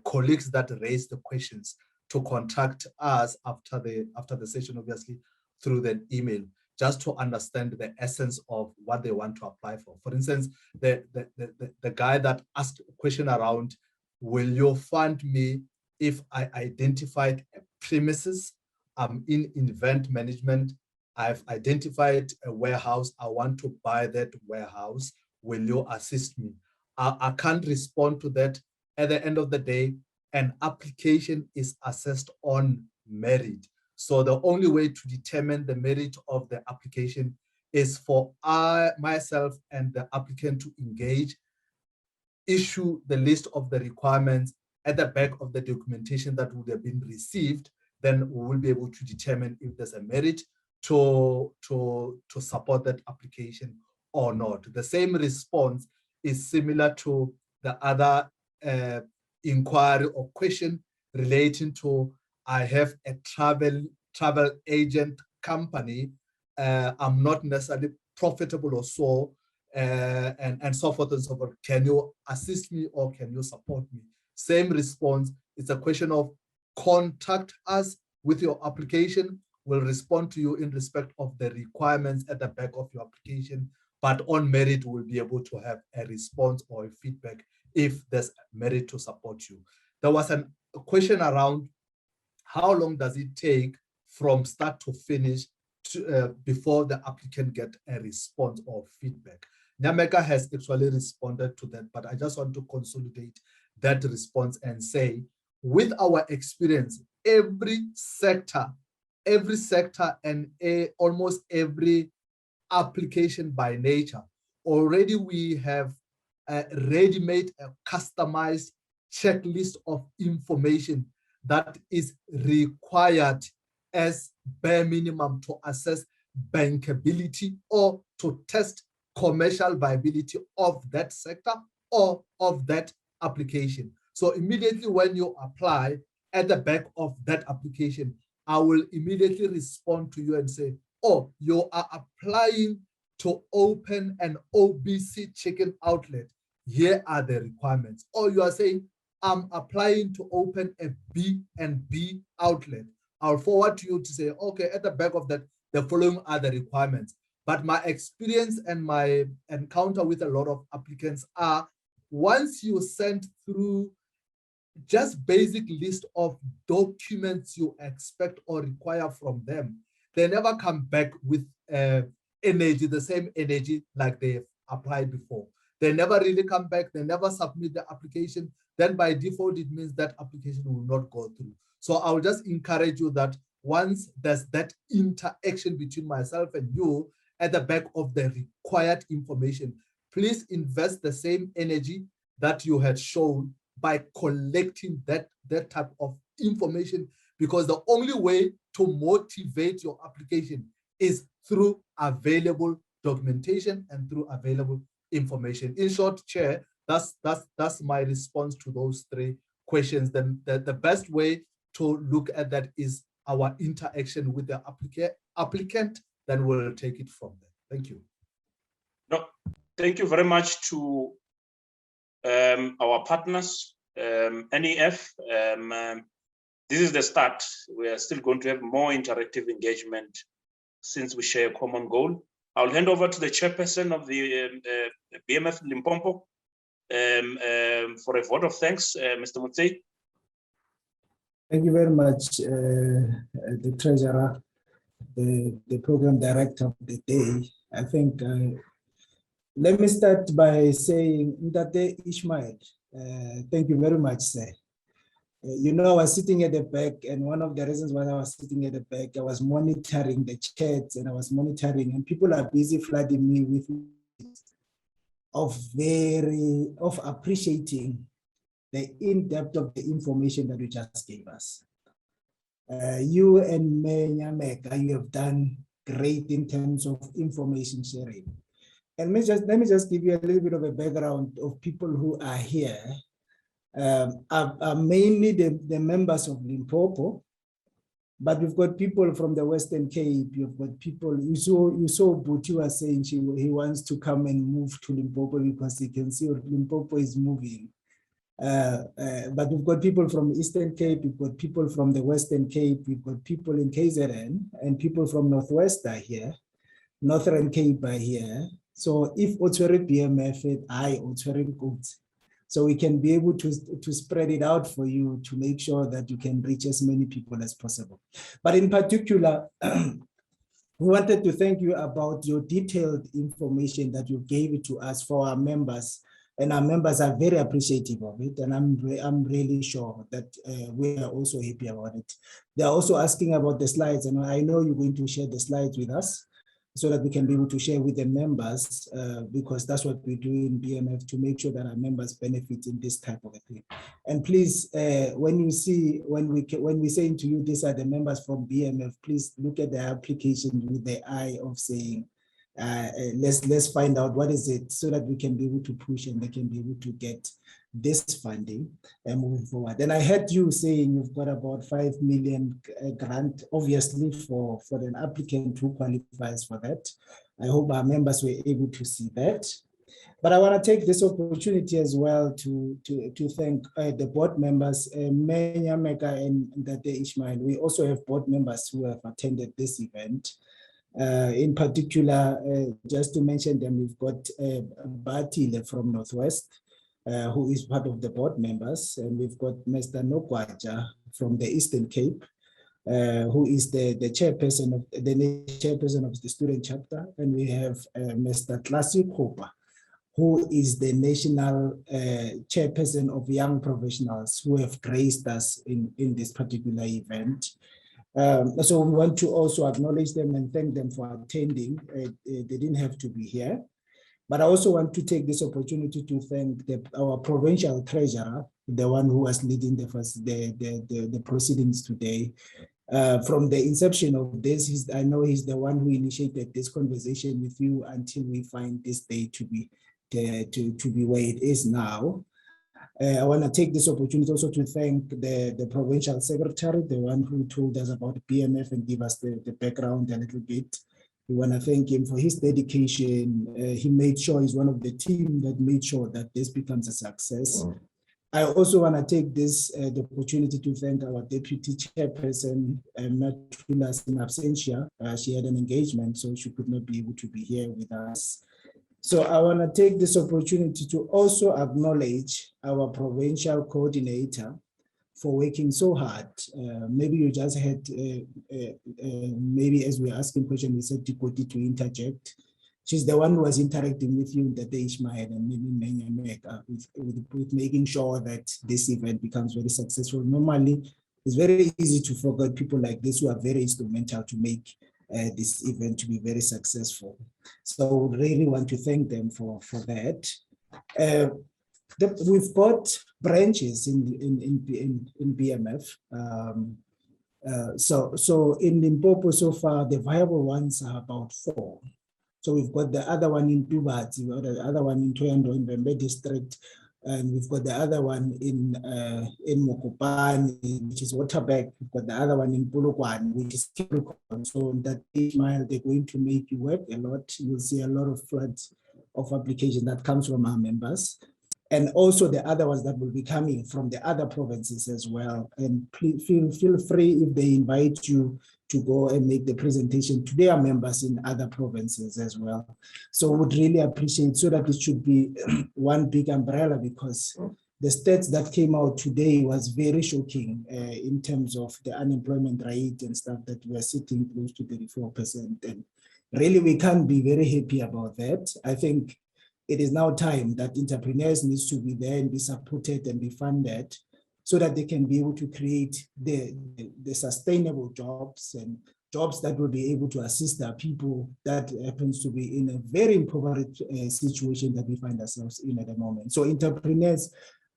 colleagues that raised the questions to contact us after the session, obviously through the email, just to understand the essence of what they want to apply for. For instance, the guy that asked a question around, will you fund me if I identified a premises? I'm in event management. I've identified a warehouse. I want to buy that warehouse. Will you assist me? I can't respond to that. At the end of the day, an application is assessed on merit. So the only way to determine the merit of the application is for myself and the applicant to engage, issue the list of the requirements at the back of the documentation that would have been received. Then we will be able to determine if there's a merit to support that application or not. The same response is similar to the other inquiry or question relating to, I have a travel agent company, I'm not necessarily profitable or so, and so forth and so forth. Can you assist me or can you support me? Same response. It's a question of contact us with your application. We'll respond to you in respect of the requirements at the back of your application, but on merit, we'll be able to have a response or a feedback if there's merit to support you. There was a question around how long does it take from start to finish before the applicant get a response or feedback. Nyameka has actually responded to that, but I just want to consolidate that response and say, with our experience, every sector and almost every application by nature, already we have a ready-made, customized checklist of information that is required as bare minimum to assess bankability or to test commercial viability of that sector or of that application. So immediately when you apply, at the back of that application, I will immediately respond to you and say, oh, you are applying to open an OBC chicken outlet. Here are the requirements. Or you are saying, I'm applying to open a B&B outlet. I'll forward to you to say, okay, at the back of that, the following are the requirements. But my experience and my encounter with a lot of applicants are, once you send through just basic list of documents you expect or require from them, they never come back with energy, the same energy like they've applied before. they never really come back, they never submit the application, then by default, it means that application will not go through. So I'll just encourage you that once there's that interaction between myself and you at the back of the required information, please invest the same energy that you had shown by collecting that type of information, because the only way to motivate your application is through available documentation and through available information. In short, Chair, that's my response to those three questions. Then the best way to look at that is our interaction with the applicant, then we'll take it from there. Thank you. No, thank you very much to our partners, NEF. This is the start. We are still going to have more interactive engagement since we share a common goal. I'll hand over to the chairperson of the BMF Limpopo for a vote of thanks, Mr. Mutsei. Thank you very much, the treasurer, the program director of the day. I think, let me start by saying Ndate Ishmael, thank you very much, sir. You know, I was sitting at the back, and one of the reasons why I was sitting at the back, I was monitoring the chats, and I was monitoring, and people are busy flooding me with of appreciating the in-depth of the information that you just gave us. You and Nyameka, you have done great in terms of information sharing. And let me just give you a little bit of a background of people who are here. Are mainly the members of Limpopo, but we've got people from the Western Cape. You've got people, you saw Buti was saying he wants to come and move to Limpopo because he can see Limpopo is moving. But we've got people from Eastern Cape, we've got people from the Western Cape, we've got people in KZN, and people from Northwest are here, Northern Cape are here. So if Otswere BMF, I Otswere Goods. So we can be able to spread it out for you to make sure that you can reach as many people as possible. But in particular, we wanted to thank you about your detailed information that you gave to us for our members. And our members are very appreciative of it. And I'm really sure that we are also happy about it. They're also asking about the slides. And I know you're going to share the slides with us, so that we can be able to share with the members, because that's what we do in BMF to make sure that our members benefit in this type of a thing. And please, when we say to you, these are the members from BMF, please look at the application with the eye of saying, let's find out what is it, so that we can be able to push and they can be able to get this funding and moving forward. And I heard you saying you've got about 5 million grant, obviously for an applicant who qualifies for that. I hope our members were able to see that. But I want to take this opportunity as well to thank the board members, Nyameka and Ndate Ishmael. We also have board members who have attended this event. In particular, just to mention them, we've got Batile from Northwest, who is part of the board members, and we've got Mr. Nokwaja from the Eastern Cape, who is the chairperson of the student chapter, and we have Mr. Classic Hopa, who is the national chairperson of young professionals who have graced us in this particular event. So we want to also acknowledge them and thank them for attending. They didn't have to be here. But I also want to take this opportunity to thank our provincial treasurer, the one who was leading the proceedings today. From the inception of this, I know he's the one who initiated this conversation with you until we find this day to be where it is now. I want to take this opportunity also to thank the provincial secretary, the one who told us about BMF and give us the background a little bit. We want to thank him for his dedication. He made sure he's one of the team that made sure that this becomes a success. I also want to take the opportunity to thank our deputy chairperson, Matulas in absentia. She had an engagement, so she could not be able to be here with us. So I want to take this opportunity to also acknowledge our provincial coordinator for working so hard. Maybe you just had, maybe as we're asking questions, we said Tikoti to interject. she's the one who was interacting with you, the Ishmael and Mega, with making sure that this event becomes very successful. Normally, it's very easy to forget people like this who are very instrumental to make this event to be very successful. So really want to thank them for that. We've got branches in BMF. So in Limpopo so far, the viable ones are about 4. So we've got the other one in Dubat, we've got the other one in Toyando in Bembe district, and we've got the other one in Mokopane, which is Waterberg. We've got the other one in Polokwane, which is Capricorn. So that 8 mile, they're going to make you work a lot. You'll see a lot of floods of application that comes from our members. And also the other ones that will be coming from the other provinces as well. And please feel free if they invite you to go and make the presentation to their members in other provinces as well. So would really appreciate, so that it should be one big umbrella, because the stats that came out today was very shocking in terms of the unemployment rate and stuff, that we're sitting close to 34%. And really we can't be very happy about that. I think it is now time that entrepreneurs need to be there and be supported and be funded, so that they can be able to create the sustainable jobs and jobs that will be able to assist our people that happens to be in a very impoverished situation that we find ourselves in at the moment. So entrepreneurs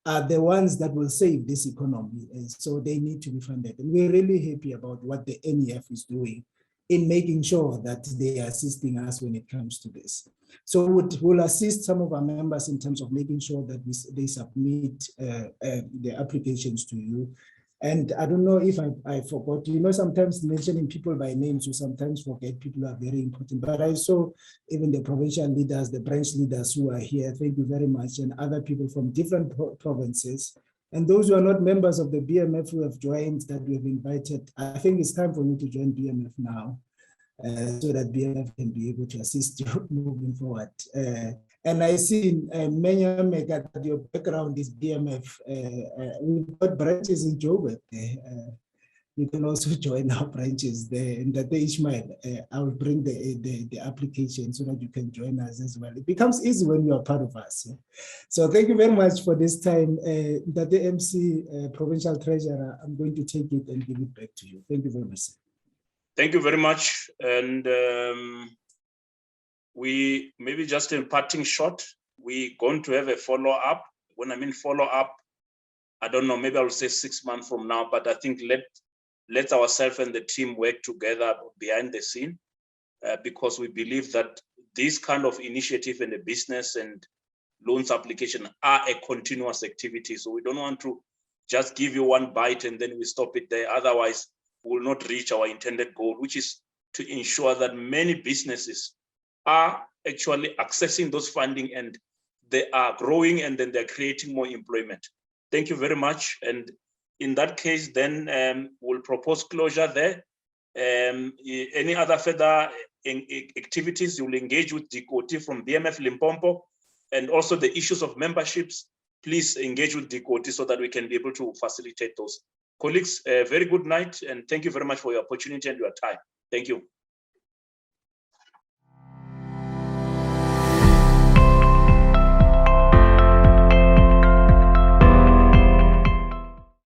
are the ones that will save this economy, and so they need to be funded. And we're really happy about what the NEF is doing in making sure that they are assisting us when it comes to this. So we'll assist some of our members in terms of making sure that they submit their applications to you. And I don't know if I forgot, sometimes mentioning people by names, you sometimes forget people are very important, but I saw even the provincial leaders, the branch leaders who are here, thank you very much, and other people from different provinces. And those who are not members of the BMF who have joined, that we have invited, I think it's time for you to join BMF now, so that BMF can be able to assist you moving forward. And I see Menya Mega that your background is BMF. We've got branches in Joburg. You can also join our branches there. And that Ishmael, I will bring the application so that you can join us as well. It becomes easy when you are part of us. Yeah? So thank you very much for this time. That the MC Provincial Treasurer, I'm going to take it and give it back to you. Thank you very much. Thank you very much. And we maybe just in parting shot, we're going to have a follow-up. When I mean follow-up, I don't know, maybe I'll say 6 months from now, but I think let ourselves and the team work together behind the scene, because we believe that this kind of initiative in the business and loans application are a continuous activity. So we don't want to just give you one bite and then we stop it there. Otherwise, we will not reach our intended goal, which is to ensure that many businesses are actually accessing those funding and they are growing, and then they're creating more employment. Thank you very much. And in that case, then we'll propose closure there. Any other further activities, you'll engage with Dikoti from BMF Limpopo, and also the issues of memberships, please engage with Dikoti so that we can be able to facilitate those. Colleagues, very good night, and thank you very much for your opportunity and your time. Thank you.